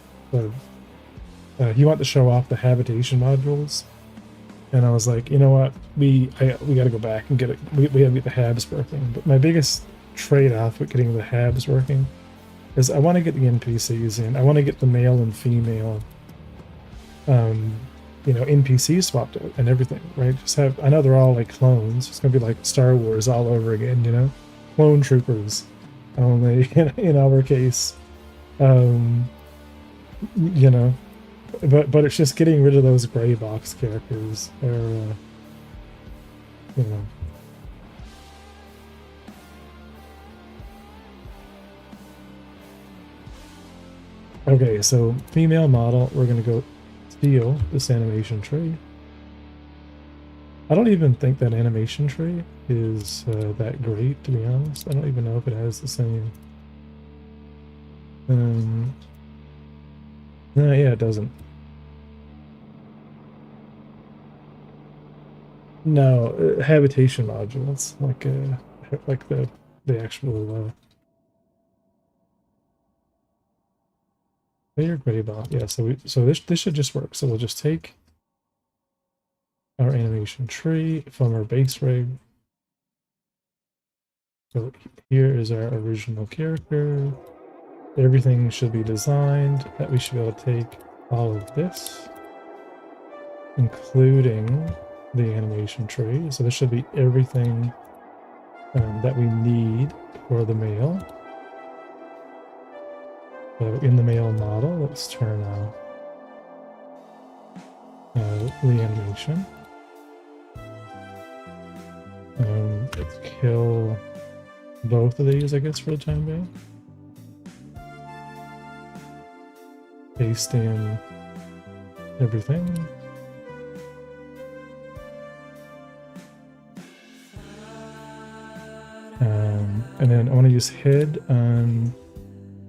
he wanted to show off the habitation modules, and I was like, you know what, we got to go back and get it. We got to get the habs working. But my biggest trade-off with getting the habs working is I want to get the NPCs in. I want to get the male and female you know, NPCs swapped out and everything, right? Just have, I know they're all like clones. It's gonna be like Star Wars all over again, you know? Clone troopers, only in our case. You know, but it's just getting rid of those gray box characters, or you know. Okay, so female model, we're gonna go steal this animation tree. I don't even think that animation tree is that great, to be honest. I don't even know if it has the same. No, yeah, it doesn't. No, habitation modules, like the actual layer gray box. Yeah, so this should just work. So we'll just take our animation tree from our base rig. So here is our original character. Everything should be designed that we should be able to take all of this, including the animation tree. So this should be everything that we need for the male. So in the male model, let's turn on the animation. Let's kill both of these, I guess, for the time being. Paste in everything. And then I want to use head on,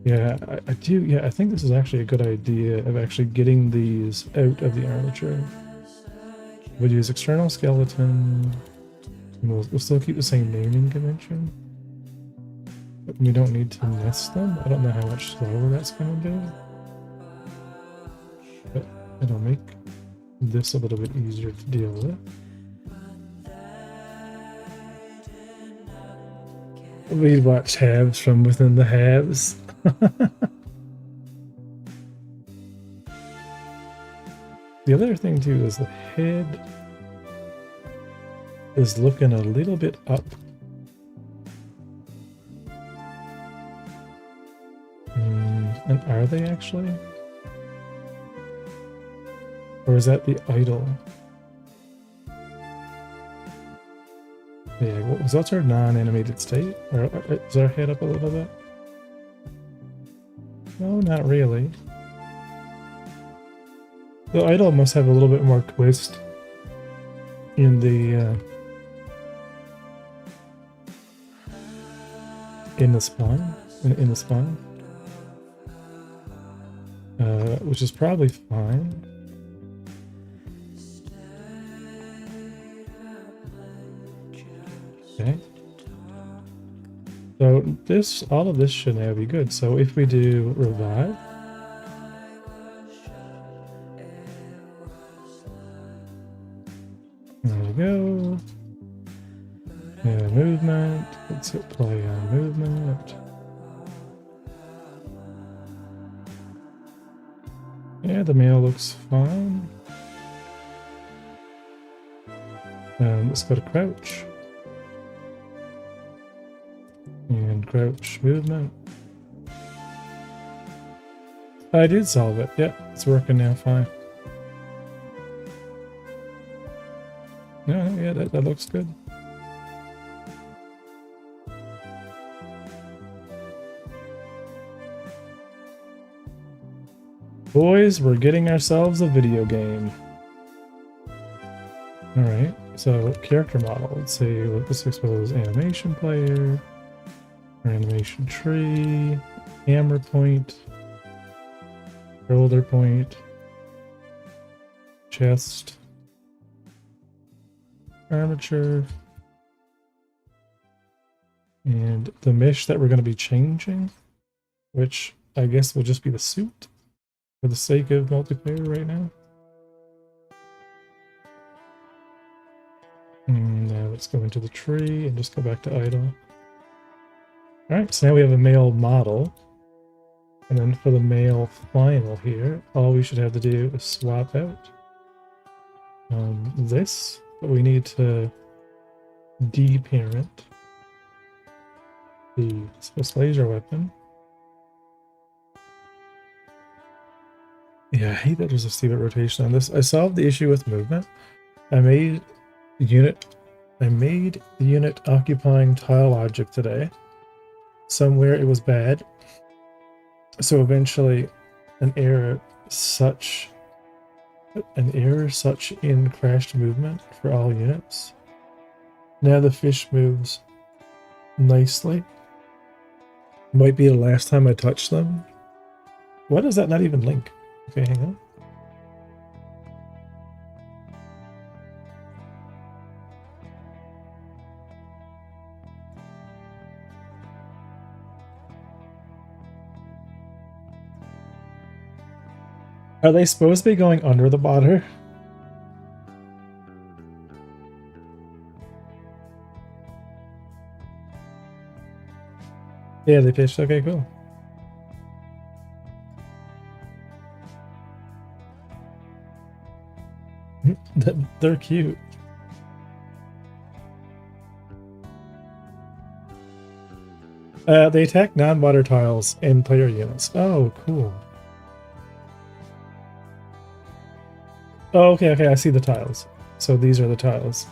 yeah, I do, yeah, I think this is actually a good idea of actually getting these out of the armature. We'll use external skeleton, and we'll still keep the same naming convention. But we don't need to nest them. I don't know how much slower that's going to be. But it'll make this a little bit easier to deal with. We'd watch halves from within the halves. The other thing too is the head is looking a little bit up. And are they actually? Or is that the idol? Yeah, well, so that's our non-animated state. Or is our head up a little bit? No, not really. The idol must have a little bit more twist in the spine, in the spine, which is probably fine. Okay. So all of this should now be good. So if we do revive, there we go. Movement. Let's hit play on movement. Yeah, the male looks fine. Let's go to crouch. And crouch movement. I did solve it. Yep, it's working now fine. Yeah, that looks good. Boys, we're getting ourselves a video game. Alright, so character model. Let's see, let's expose animation player, or animation tree, camera point, shoulder point, chest, armature, and the mesh that we're going to be changing, which I guess will just be the suit for the sake of multiplayer right now. And now let's go into the tree and just go back to idle. Alright, so now we have a male model. And then for the male final here, all we should have to do is swap out this, but we need to deparent the Swiss laser weapon. Yeah, I hate that there's a stupid rotation on this. I solved the issue with movement. I made the unit occupying tile object today. Somewhere it was bad. So eventually an error such in crashed movement for all units. Now the fish moves nicely. Might be the last time I touch them. Why does that not even link? Okay, hang on. Are they supposed to be going under the water? Yeah, they fished. Okay, cool. They're cute. They attack non-water tiles and player units. Oh, cool. Oh, okay, I see the tiles. So these are the tiles.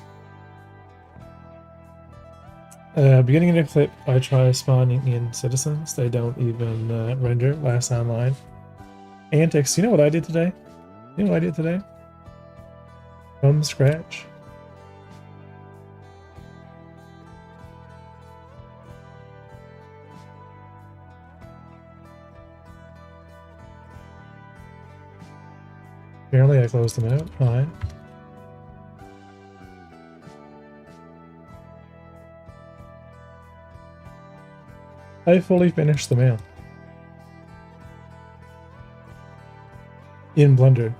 Beginning of the clip, I try spawning in citizens. They don't even render last online. Antics. You know what I did today? You know what I did today? From scratch. Apparently I closed them out. Fine. I fully finished the mail. In Blender.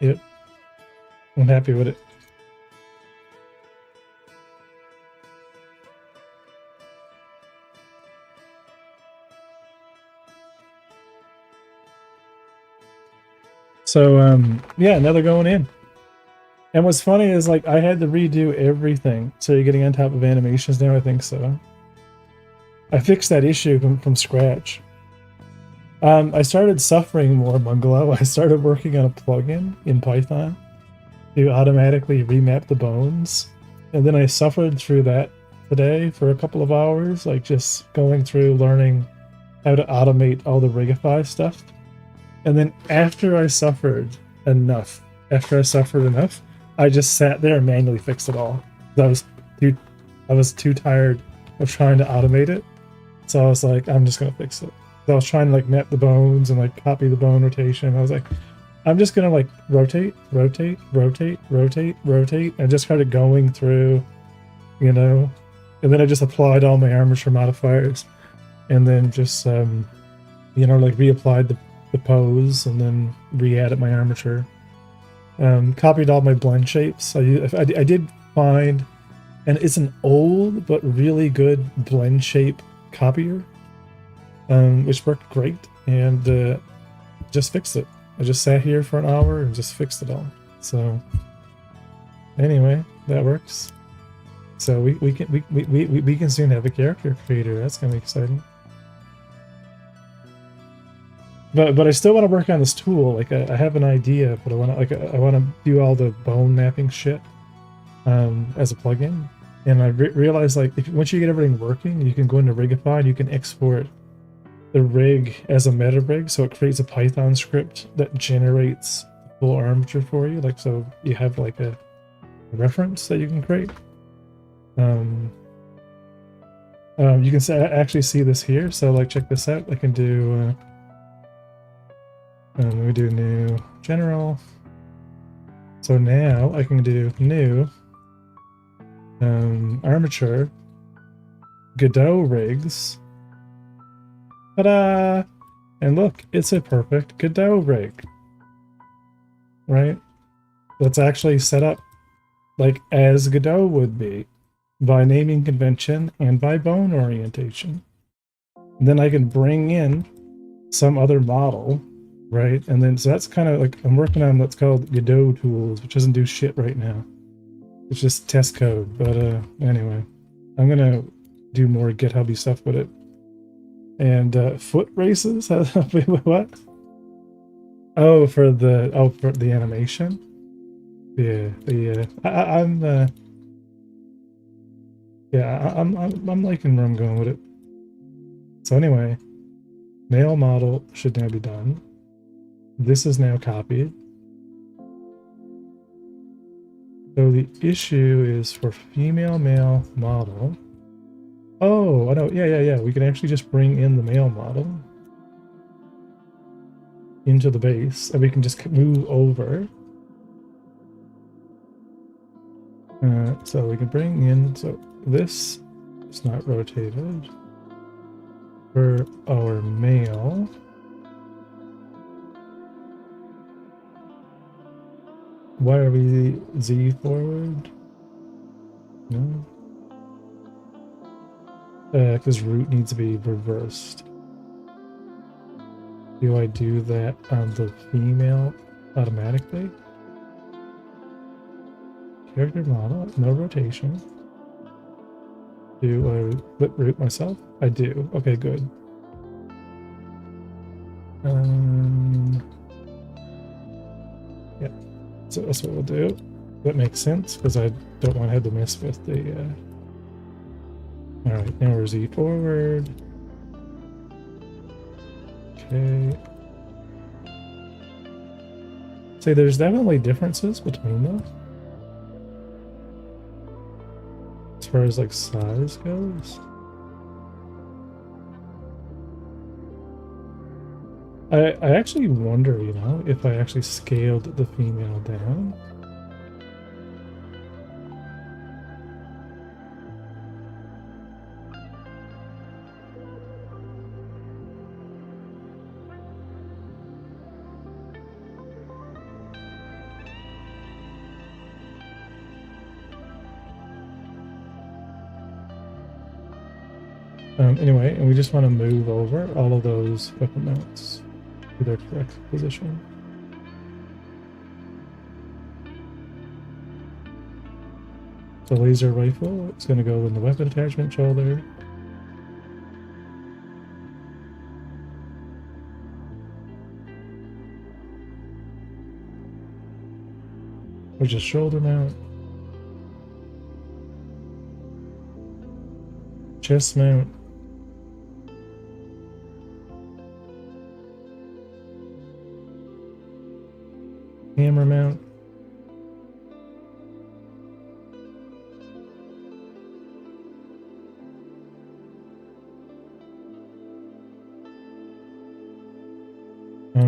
Yep. I'm happy with it. So, yeah, now they're going in. And what's funny is, like, I had to redo everything. So you're getting on top of animations now, I think so. I fixed that issue from scratch. I started suffering more, Bungalow. I started working on a plugin in Python to automatically remap the bones. And then I suffered through that today for a couple of hours, like just going through learning how to automate all the Rigify stuff. And then after I suffered enough, I just sat there and manually fixed it all. I was too tired of trying to automate it. So I was like, I'm just gonna fix it. So I was trying to like map the bones and like copy the bone rotation. I was like, I'm just gonna like rotate. I just started going through, you know, and then I just applied all my armature modifiers, and then just you know, like reapplied the pose and then re-added my armature. Copied all my blend shapes. I did find, and it's an old but really good blend shape copier, which worked great, and just fixed it. I just sat here for an hour and just fixed it all. So anyway, that works. So we can soon have a character creator. That's gonna be exciting. But I still want to work on this tool. Like I have an idea, but I want to do all the bone mapping shit as a plugin. And I realized, like, once you get everything working, you can go into Rigify and you can export the rig as a meta rig, so it creates a Python script that generates full armature for you. Like, so you have like a reference that you can create. You can actually see this here. So like, check this out. I can do. Let me do new general. So now I can do new armature Godot rigs. Ta-da! And look, it's a perfect Godot rig. Right? That's actually set up like as Godot would be, by naming convention and by bone orientation. And then I can bring in some other model, right? And then so that's kind of like, I'm working on what's called Godot tools, which doesn't do shit right now. It's just test code. But anyway, I'm gonna do more GitHub-y stuff with it. And foot races? What? Oh, for the animation? Yeah. I'm liking where I'm going with it. So anyway, male model should now be done. This is now copied. So the issue is for female male model. Oh, I know. Yeah. We can actually just bring in the male model into the base, and we can just move over. So we can bring in, so this is not rotated for our male. Why are we Z forward? No. Because root needs to be reversed. Do I do that on the female automatically? Character model, no rotation. Do I flip root myself? I do. Okay, good. Yeah. So that's what we'll do. That makes sense because I don't want to have to mess with the. All right, now we're Z forward. Okay. See, there's definitely differences between those as far as like size goes. I actually wonder, you know, if I actually scaled the female down. Anyway, and we just want to move over all of those weapon mounts to their correct position. The laser rifle, it's going to go in the weapon attachment shoulder. Or just shoulder mount. Chest mount. Hammer mount.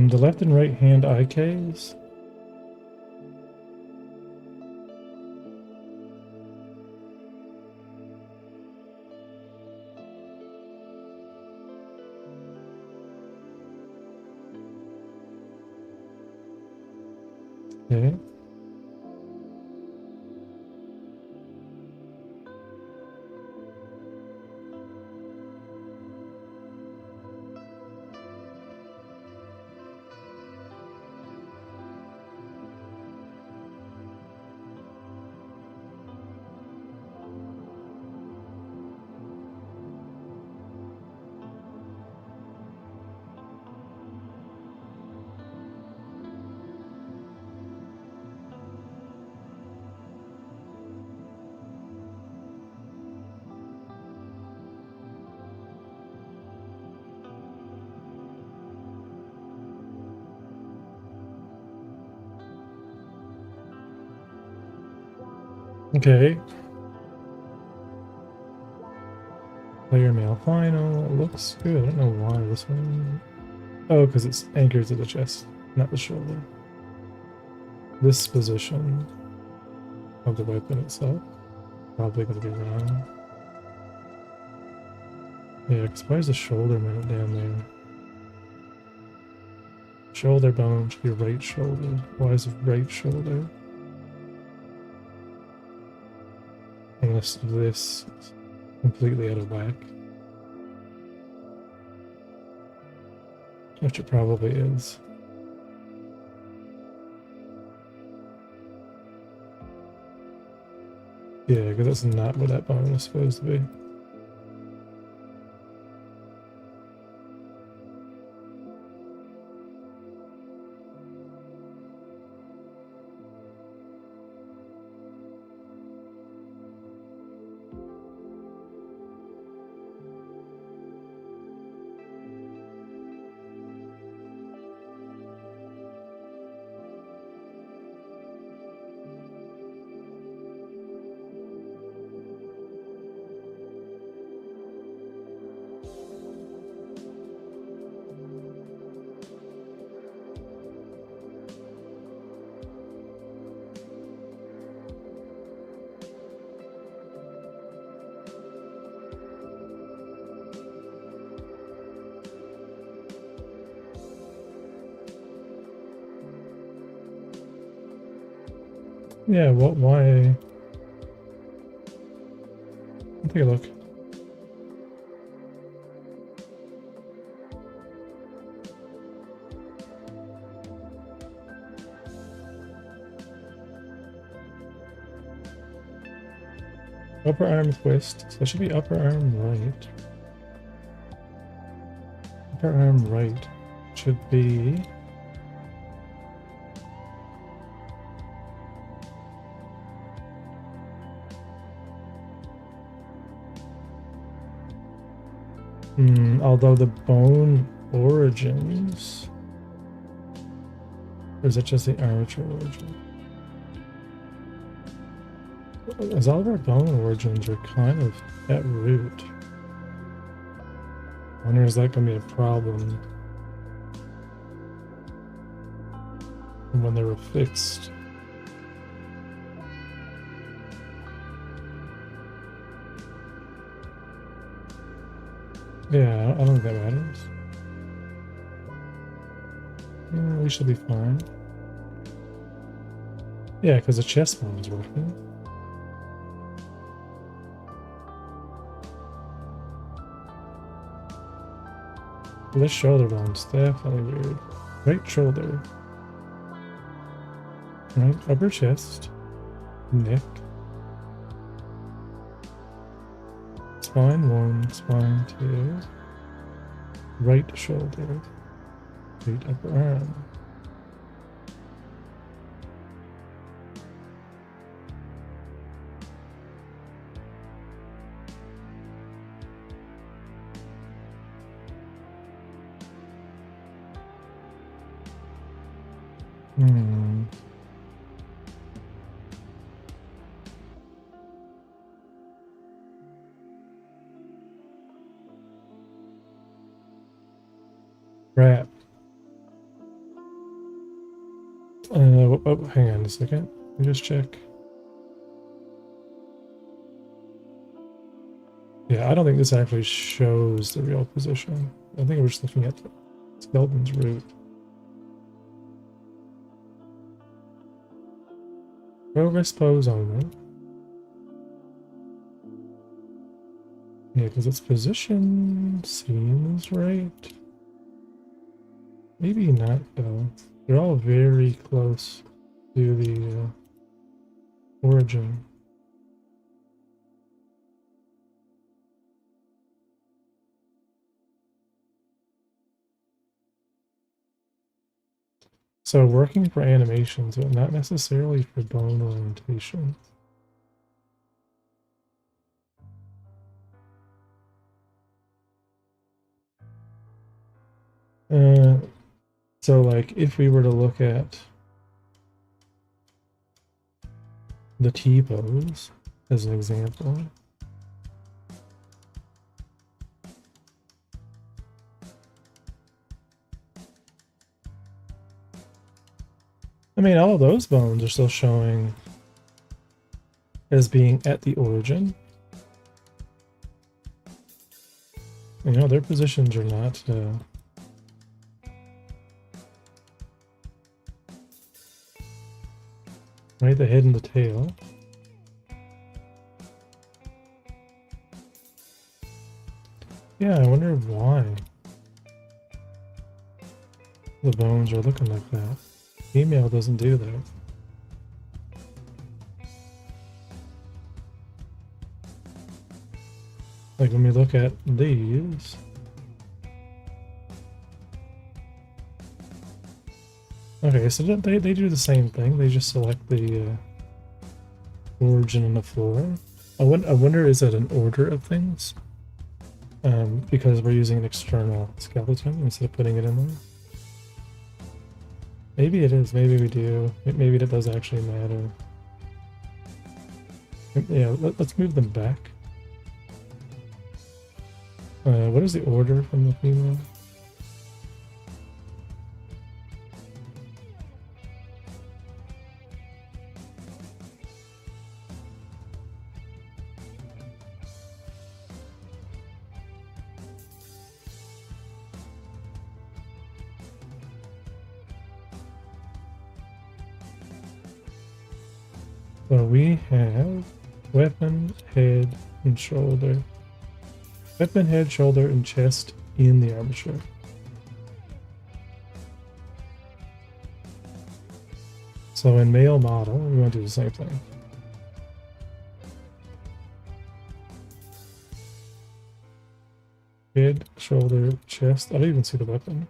The left and right hand IKs. Okay. Okay. Player mail final. Looks good. I don't know why this one. Oh, because it's anchored to the chest, not the shoulder. This position of the weapon itself. Probably going to be wrong. Yeah, because why is the shoulder mount down there? Shoulder bone should be right shoulder. Why is it right shoulder? Unless this is completely out of whack. Which it probably is. Yeah, because that's not what that bone is supposed to be. Yeah, what, why? I'll take a look. Upper arm twist, so that should be upper arm right. Upper arm right should be Although the bone origins, or is it just the armature origin? As all of our bone origins are kind of at root. I wonder, is that going to be a problem when they were fixed? Yeah, I don't think that matters. We should be fine. Yeah, because the chest bone is working. This shoulder bone's definitely weird. Right shoulder. Right upper chest. Neck. Spine 1, spine 2. Right shoulder. Right upper arm. Crap. Hang on a second. Let me just check. Yeah, I don't think this actually shows the real position. I think we're just looking at the skeleton's root. Progress pose only. Yeah, because its position seems right. Maybe not, though. They're all very close to the origin. So working for animations, but not necessarily for bone orientation. So like if we were to look at the T-pose as an example, I mean, all of those bones are still showing as being at the origin. You know, their positions are not right, the head and the tail. Yeah, I wonder why the bones are looking like that. Female doesn't do that. Like when we look at these, okay, so they do the same thing. They just select the origin on the floor. I wonder, is it an order of things? Because we're using an external skeleton instead of putting it in there. Maybe it is. Maybe we do. Maybe it does actually matter. Yeah, let's move them back. What is the order from the female? So we have weapon, head, and shoulder. Weapon, head, shoulder, and chest in the armature. So in male model, we want to do the same thing. Head, shoulder, chest. I don't even see the weapon.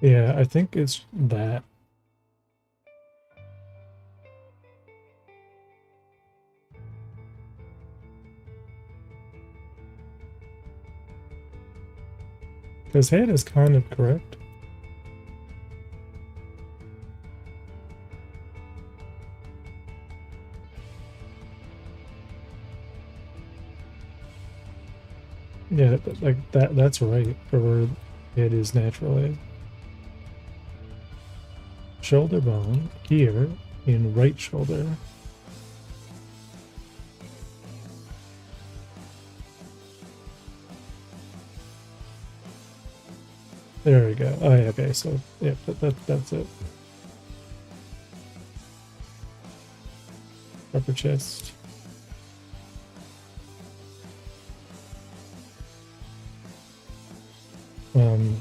Yeah, I think it's that. His head is kind of correct. Yeah, like that's right for where it is naturally. Shoulder bone here in right shoulder. There we go. Oh, yeah, okay, so yeah, that's it. Upper chest.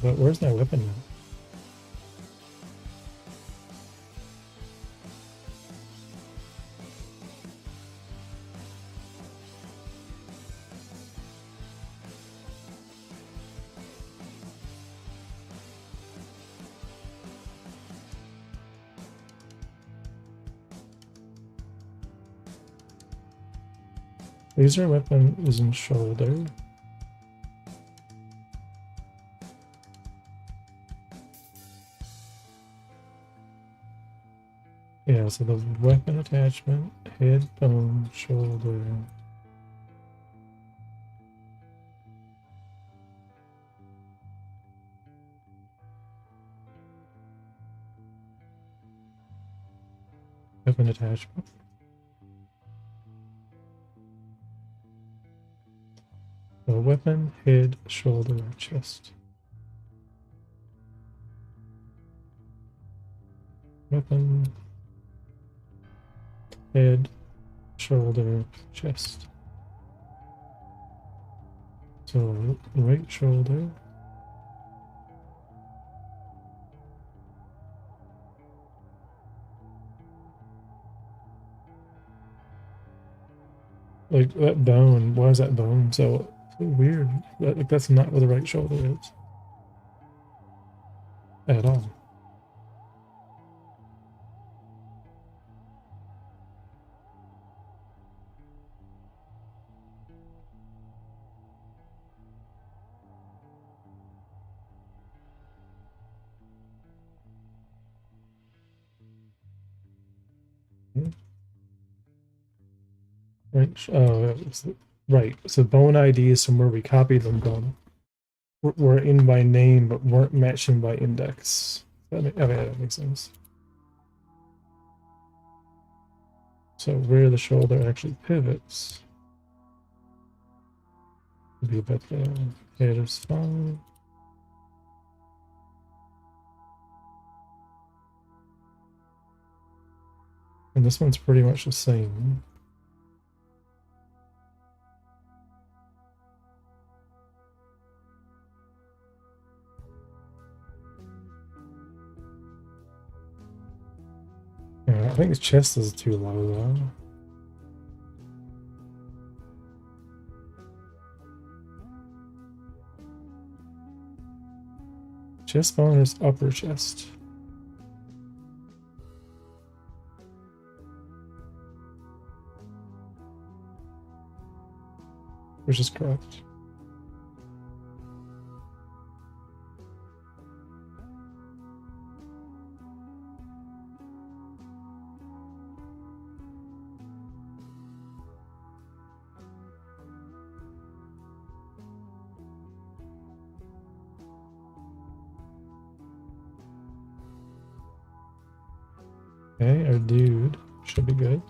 But where's my weapon now? Laser weapon is in shoulder. Yeah, so the weapon attachment, head, bone, shoulder. Weapon attachment. So weapon, head, shoulder, chest. Weapon, head, shoulder, chest. So right shoulder. Like that bone, why is that bone so weird? Like that's not where the right shoulder is at all. Right. Right. So bone ID is somewhere we copied them from. Were in by name, but weren't matching by index. Okay, that makes sense. So where the shoulder actually pivots would be about the head of spine. And this one's pretty much the same. Yeah, I think his chest is too low though. Chest bone is upper chest. Which is correct. Okay, our dude should be good.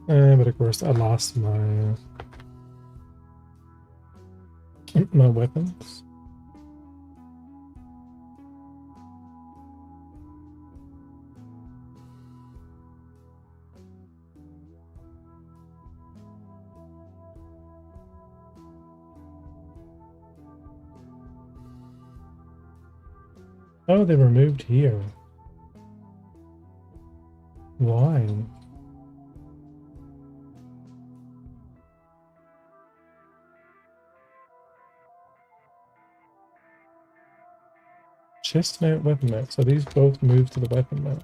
But of course, I lost my my weapons. Oh, they were moved here. Why? Chest mount, weapon mount. So these both moved to the weapon mount.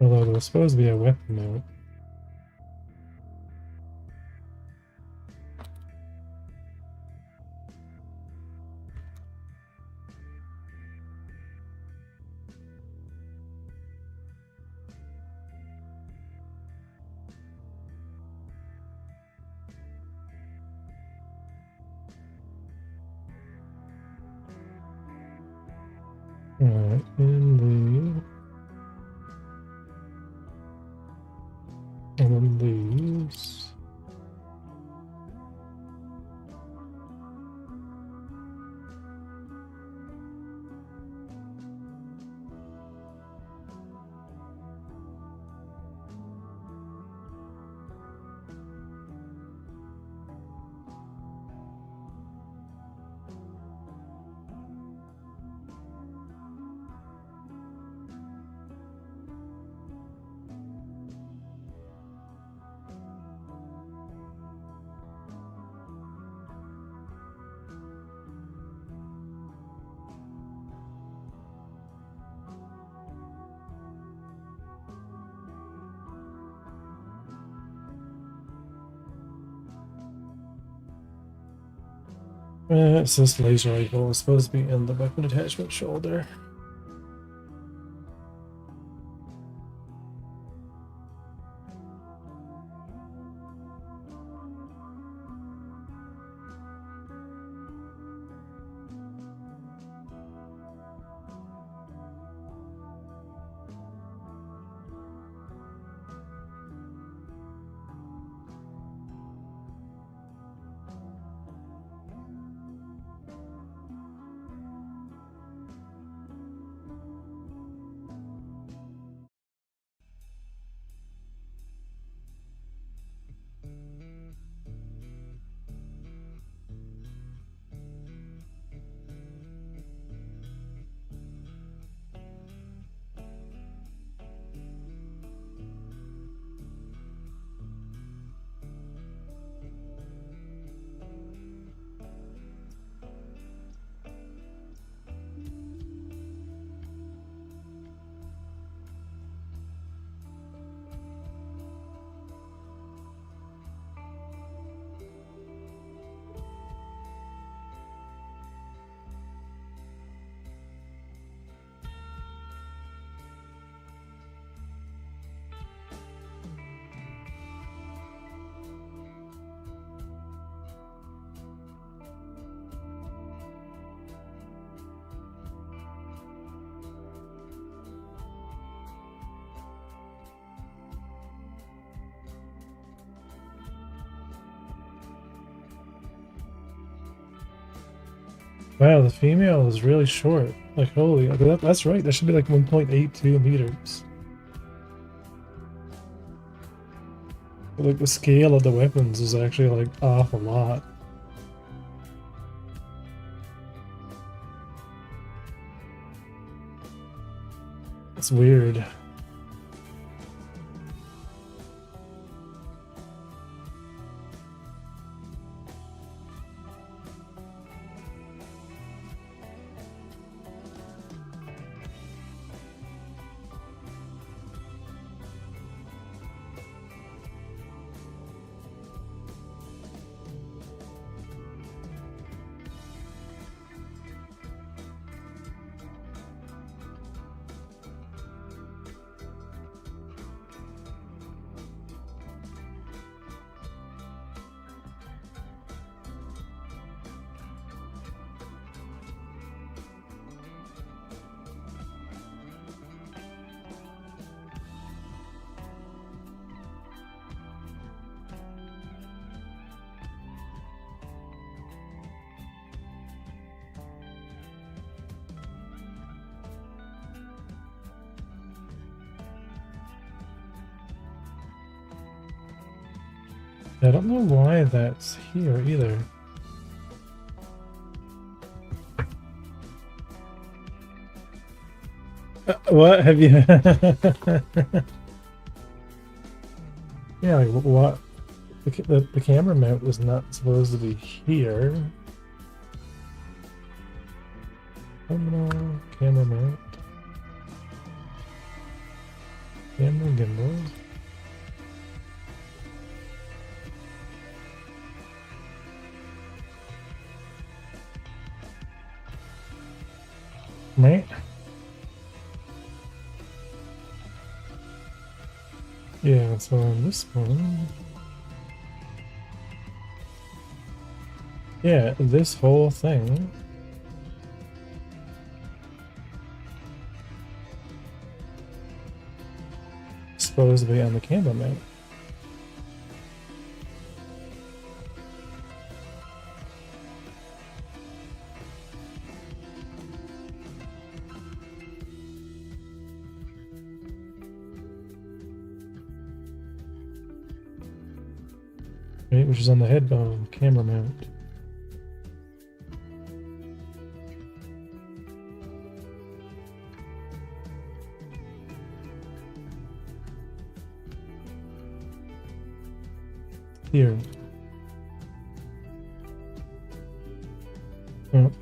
Although there was supposed to be a weapon mount. Alright, and then these. It's this laser rifle. It's supposed to be in the weapon attachment shoulder. Wow, the female is really short. Like, holy, that's right. That should be like 1.82 meters. But, like, the scale of the weapons is actually like off a lot. It's weird. I don't know why that's here either. What have you? Yeah, like what? The camera mount was not supposed to be here. Terminal, camera mount, camera gimbal. Right? Yeah, so on this one. Yeah, this whole thing. Supposed to be on the camera mount. Right, which is on the headphone camera mount. Here. Oh.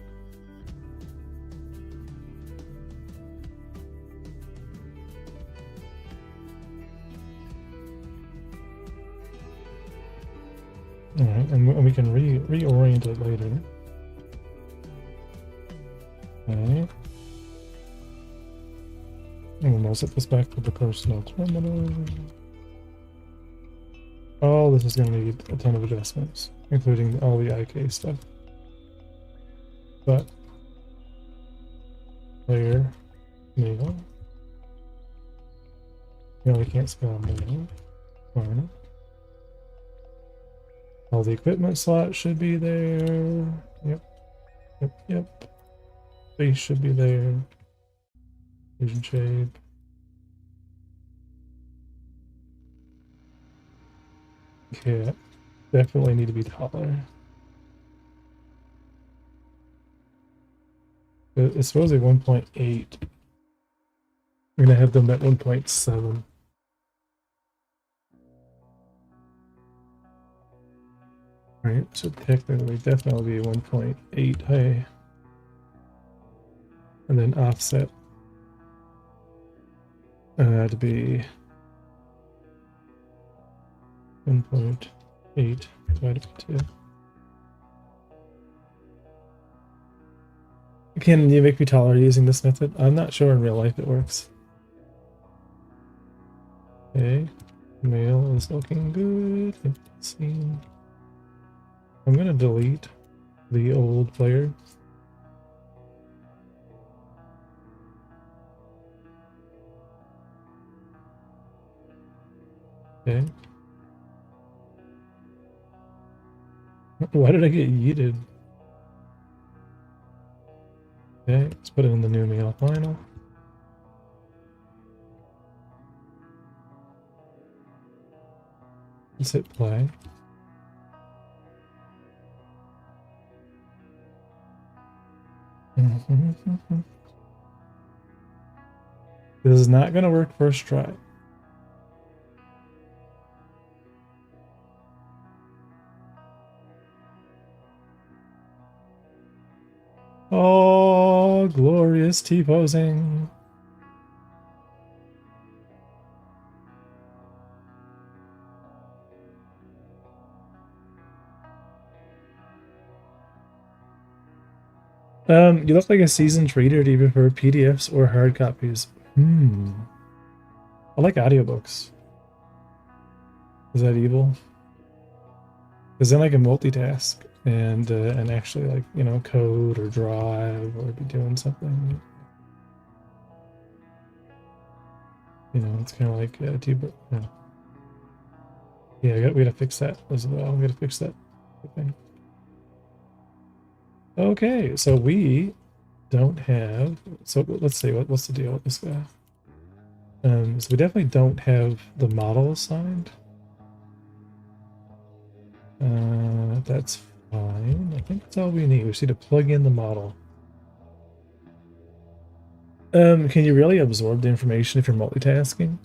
Alright, and we can reorient it later. Okay. And we'll set this back to the personal terminal. All this is going to need a ton of adjustments, including all the IK stuff. But player mail. No, we can't spell mail. Fine. All the equipment slots should be there. Yep. Face should be there. Vision shape. Okay, definitely need to be taller. It's supposedly 1.8. I'm gonna have them at 1.7. Right, so technically definitely be 1.8 high. And then offset to be 1.8 divided by 2. Can you make me taller using this method? I'm not sure in real life it works. Okay, mail is looking good. I'm gonna delete the old player. Okay. Why did I get yeeted? Okay, let's put it in the new mail final. Let's hit play. This is not going to work first try. Oh, glorious T-posing. You look like a seasoned reader. Do you prefer PDFs or hard copies? I like audiobooks. Is that evil? Because then I can multitask and actually, like, you know, code or drive or be doing something. You know, it's kind of like T-book. Yeah, we gotta fix that as well. We gotta fix that thing. Okay, so we don't have. So let's see what's the deal with this guy. So we definitely don't have the model assigned. That's fine. I think that's all we need. We just need to plug in the model. Can you really absorb the information if you're multitasking?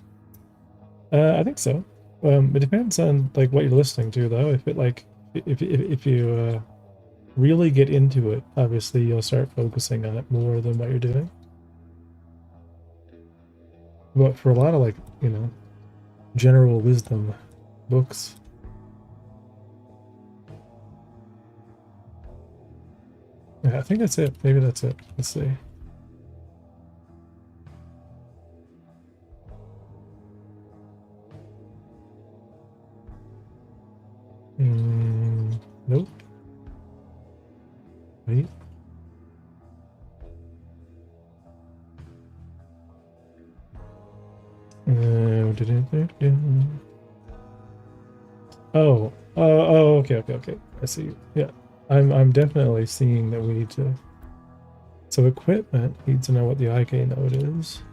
I think so. It depends on like what you're listening to, though. If it like, if you really get into it, obviously you'll start focusing on it more than what you're doing. But for a lot of like, you know, general wisdom books, yeah, I think that's it. Maybe that's it. Let's see. Nope. Wait. Oh, okay. I see. Yeah, I'm definitely seeing that we need to. So equipment needs to know what the IK node is.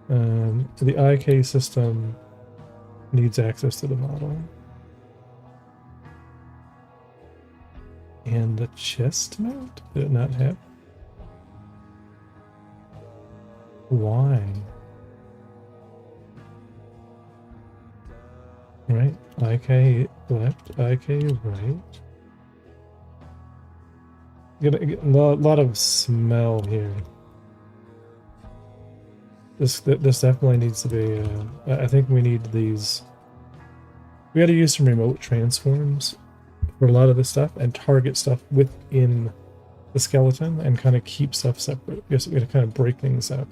The IK system needs access to the model. And the chest mount? Did it not have? Why? Right? IK left, IK right. Get a lot of smell here. This definitely needs to be. I think we need these. We got to use some remote transforms for a lot of this stuff and target stuff within the skeleton and kind of keep stuff separate. We got to kind of break things up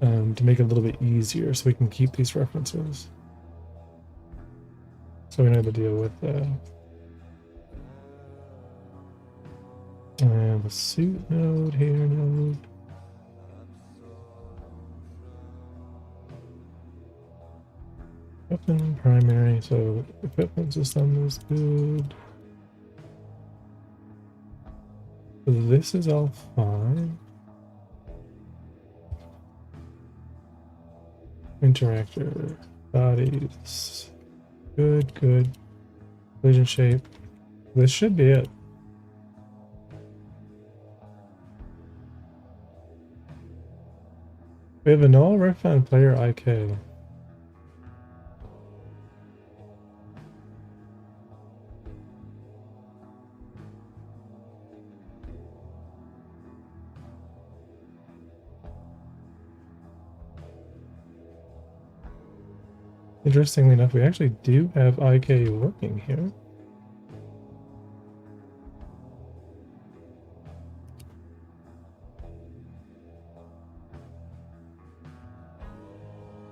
to make it a little bit easier, so we can keep these references. So we don't have to deal with the suit node, hair node. Weapon primary, so equipment system is good. So this is all fine. Interactor, bodies, good. Collision shape. This should be it. We have a null ref on player IK. Interestingly enough, we actually do have IK working here.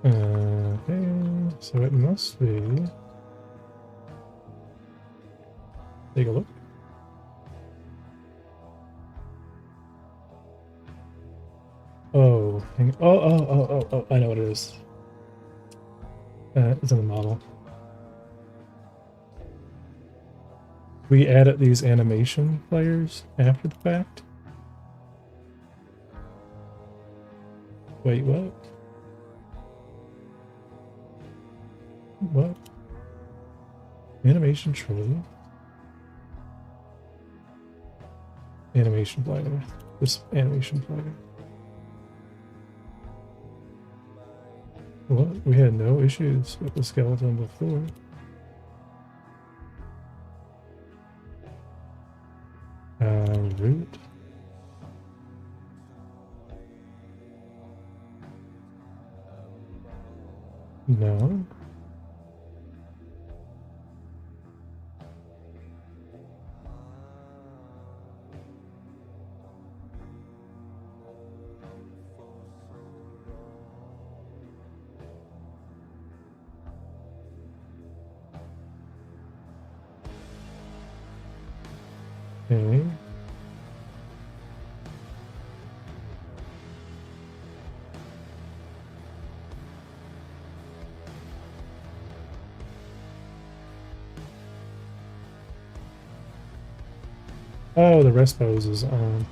Okay, so it must be. Take a look. Oh, oh, I know what it is. It's in the model. We added these animation players after the fact. Wait, what? What? Animation tree? Animation player. This animation player. What? We had no issues with the skeleton before. Root. No. Okay. Oh, the rest pose is on.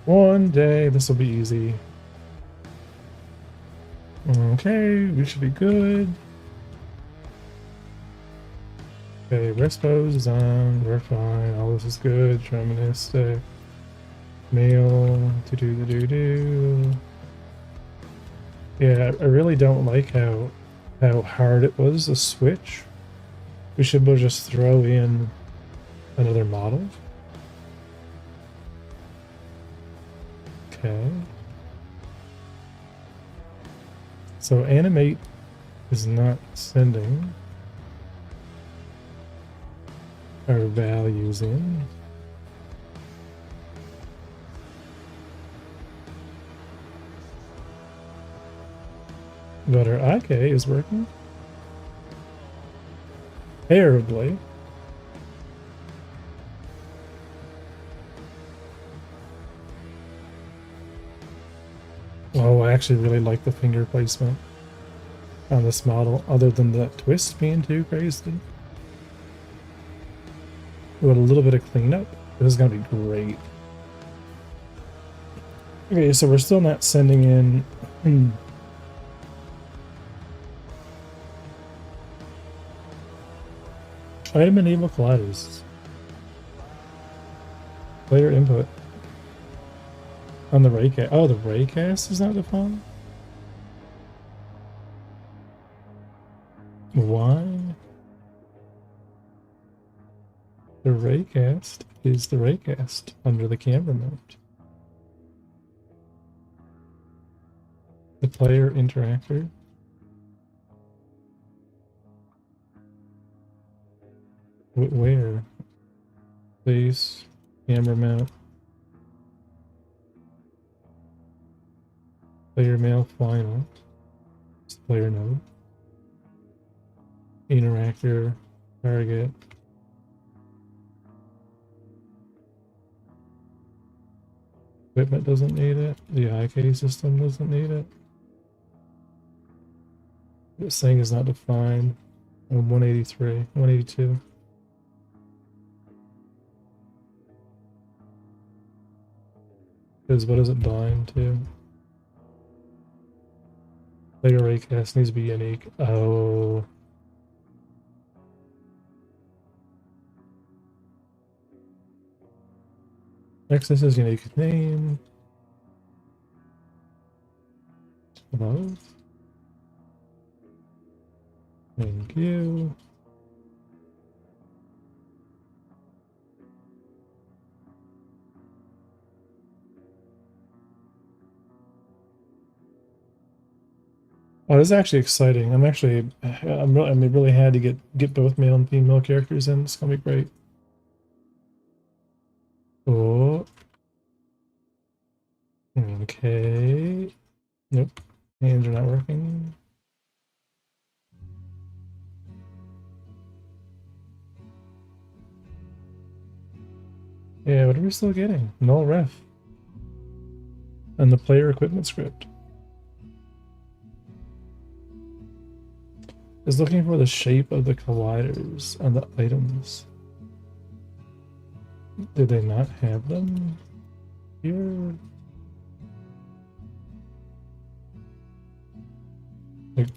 One day, this will be easy. Okay, we should be good. Okay, rest pose is on. We're fine. All this is good. Shamanistic. Mail. Do. Yeah, I really don't like how hard it was to switch. We should just throw in another model. Okay. So animate is not sending our values in. But our IK is working terribly. Oh, I actually really like the finger placement on this model, other than the twist being too crazy. With a little bit of cleanup, this is gonna be great. Okay, so we're still not sending in item enable colliders. Player input on the raycast. Oh, the raycast is not defined? Why? The raycast is the raycast under the camera mount. The player interactor. Where? Place, camera mount. Player mail final. It's player node. Interactor, target. Equipment doesn't need it. The IK system doesn't need it. This thing is not defined. 183, 182. Because what does it bind to? Player raycast needs to be unique. Oh. Access is unique name. Hello. Thank you. Oh, this is actually exciting. I'm really had to get both male and female characters in. It's gonna be great. Oh. Okay. Nope. Hands are not working. Yeah, what are we still getting? Null ref. And the player equipment script is looking for the shape of the colliders on the items. Did they not have them here? Like,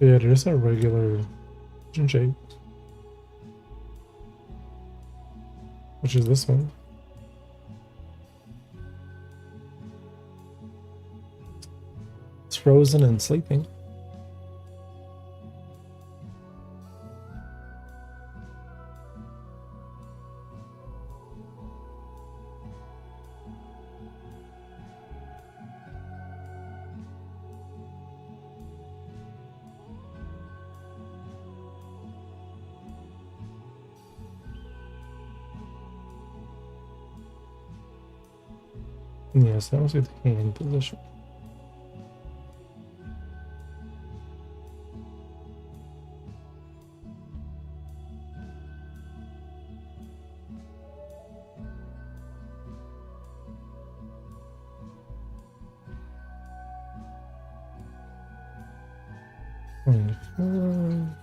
yeah, there's a regular shape, which is this one. It's frozen and sleeping. Yes, that was with hand position. Four.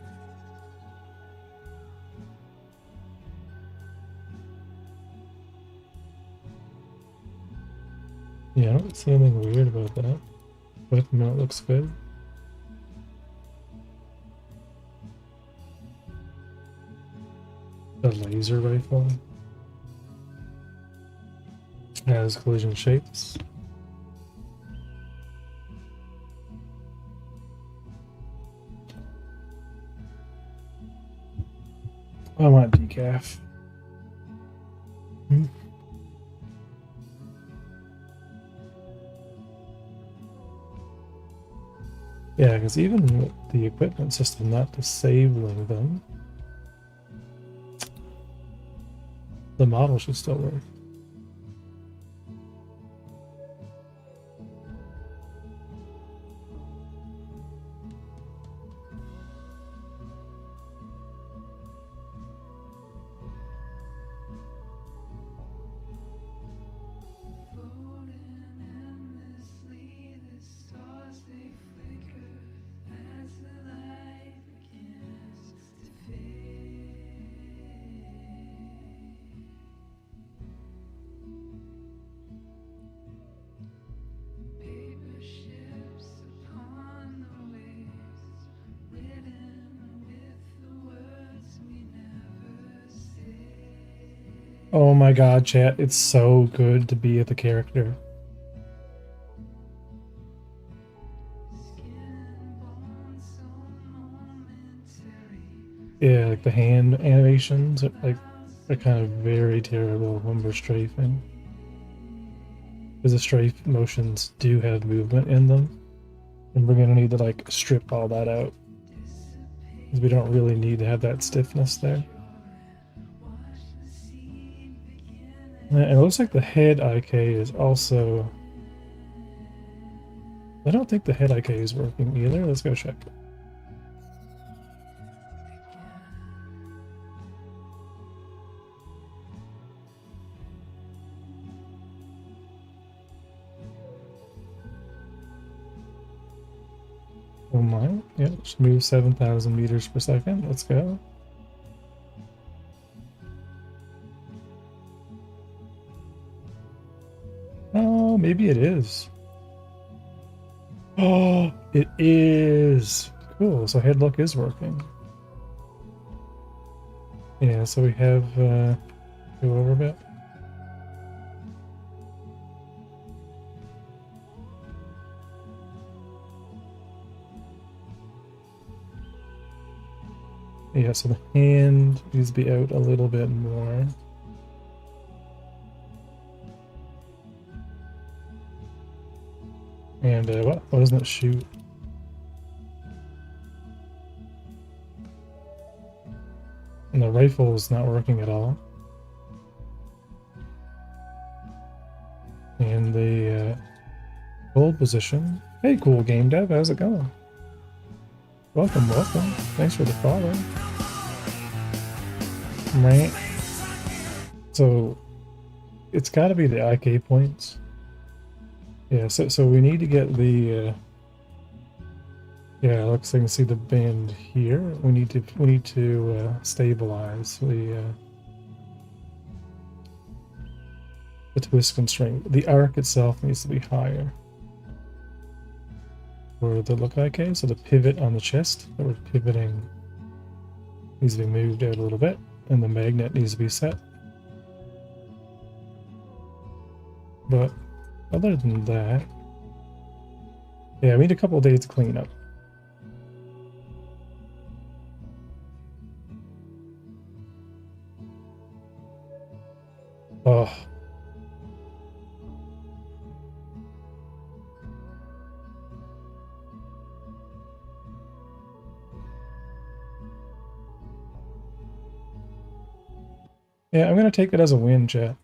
Yeah, I don't see anything weird about that. But no, it looks good. The laser rifle has collision shapes. I want decaf. Hmm. Yeah, because even with the equipment system not disabling them, the model should still work. Oh my god, chat, it's so good to be at the character. Yeah, like the hand animations are kind of very terrible when we're strafing. Because the strafe motions do have movement in them. And we're gonna need to like strip all that out. Because we don't really need to have that stiffness there. And it looks like the head IK is also... I don't think the head IK is working either. Let's go check. Oh my. Yeah, just move 7,000 meters per second. Let's go. Oh, maybe it is. Oh, it is. Cool. So head lock is working. Yeah, so we have go over a bit. Yeah, so the hand needs to be out a little bit more. And what doesn't it shoot? And the rifle is not working at all. And the hold position. Hey, cool game dev, how's it going? Welcome, welcome. Thanks for the follow. Right. So it's got to be the IK points. Yeah. So we need to get the. Yeah, looks like I can see the bend here. We need to stabilize the twist constraint. The arc itself needs to be higher for the look IK. So the pivot on the chest that we're pivoting needs to be moved out a little bit, and the magnet needs to be set. But other than that, yeah, we need a couple of days to clean up. Oh. Yeah, I'm gonna take it as a win, chat.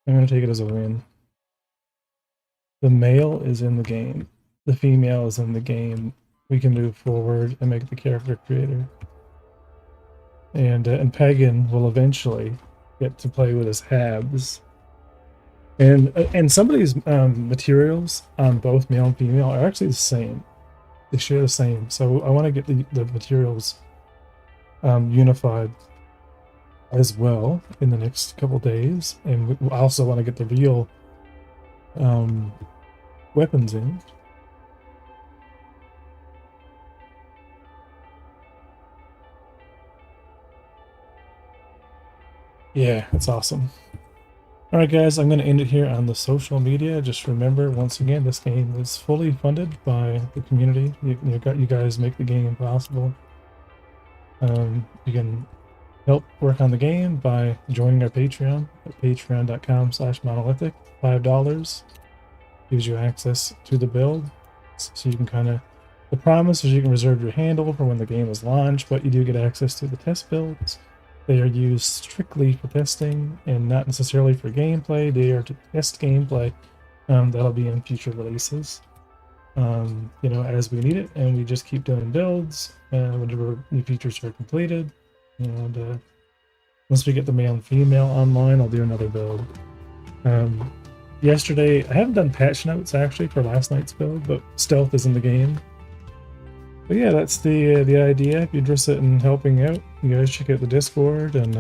I'm gonna take it as a win. The male is in the game. The female is in the game. We can move forward and make the character creator. And Pagan will eventually get to play with his halves. And some of these materials on both male and female are actually the same. They share the same. So I want to get the materials unified as well in the next couple days. And we also want to get the real weapons in. Yeah, it's awesome. All right, guys, I'm going to end it here on the social media. Just remember, once again, this game is fully funded by the community. You guys make the game possible. You can help work on the game by joining our Patreon at patreon.com/monolithic. $5 gives you access to the build. So you can kind of, the promise is you can reserve your handle for when the game is launched, but you do get access to the test builds. They are used strictly for testing and not necessarily for gameplay. They are to test gameplay. That'll be in future releases, as we need it. And we just keep doing builds whenever new features are completed. And once we get the male and female online, I'll do another build. Yesterday, I haven't done patch notes actually for last night's build, but stealth is in the game. But yeah, that's the idea. If you're interested in helping out, you guys check out the Discord, and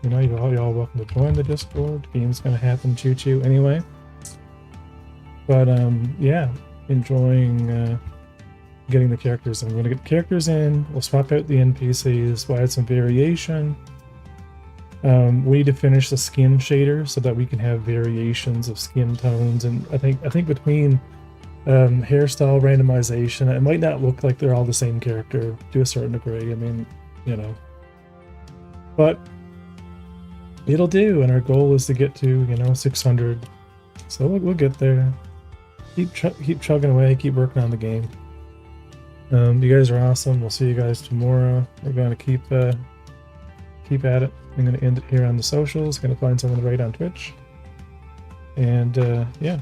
you're all welcome to join the Discord. The game's gonna happen choo-choo anyway. But yeah, enjoying getting the characters in. We're gonna get the characters in. We'll swap out the NPCs. We'll add some variation. We need to finish the skin shader so that we can have variations of skin tones, and I think between hairstyle randomization, it might not look like they're all the same character to a certain degree. I mean, but it'll do, and our goal is to get to 600. So we'll get there. Keep chugging away. Keep working on the game. You guys are awesome. We'll see you guys tomorrow. We're going to keep at it. I'm going to end it here on the socials. Going to find someone to write on Twitch. And yeah.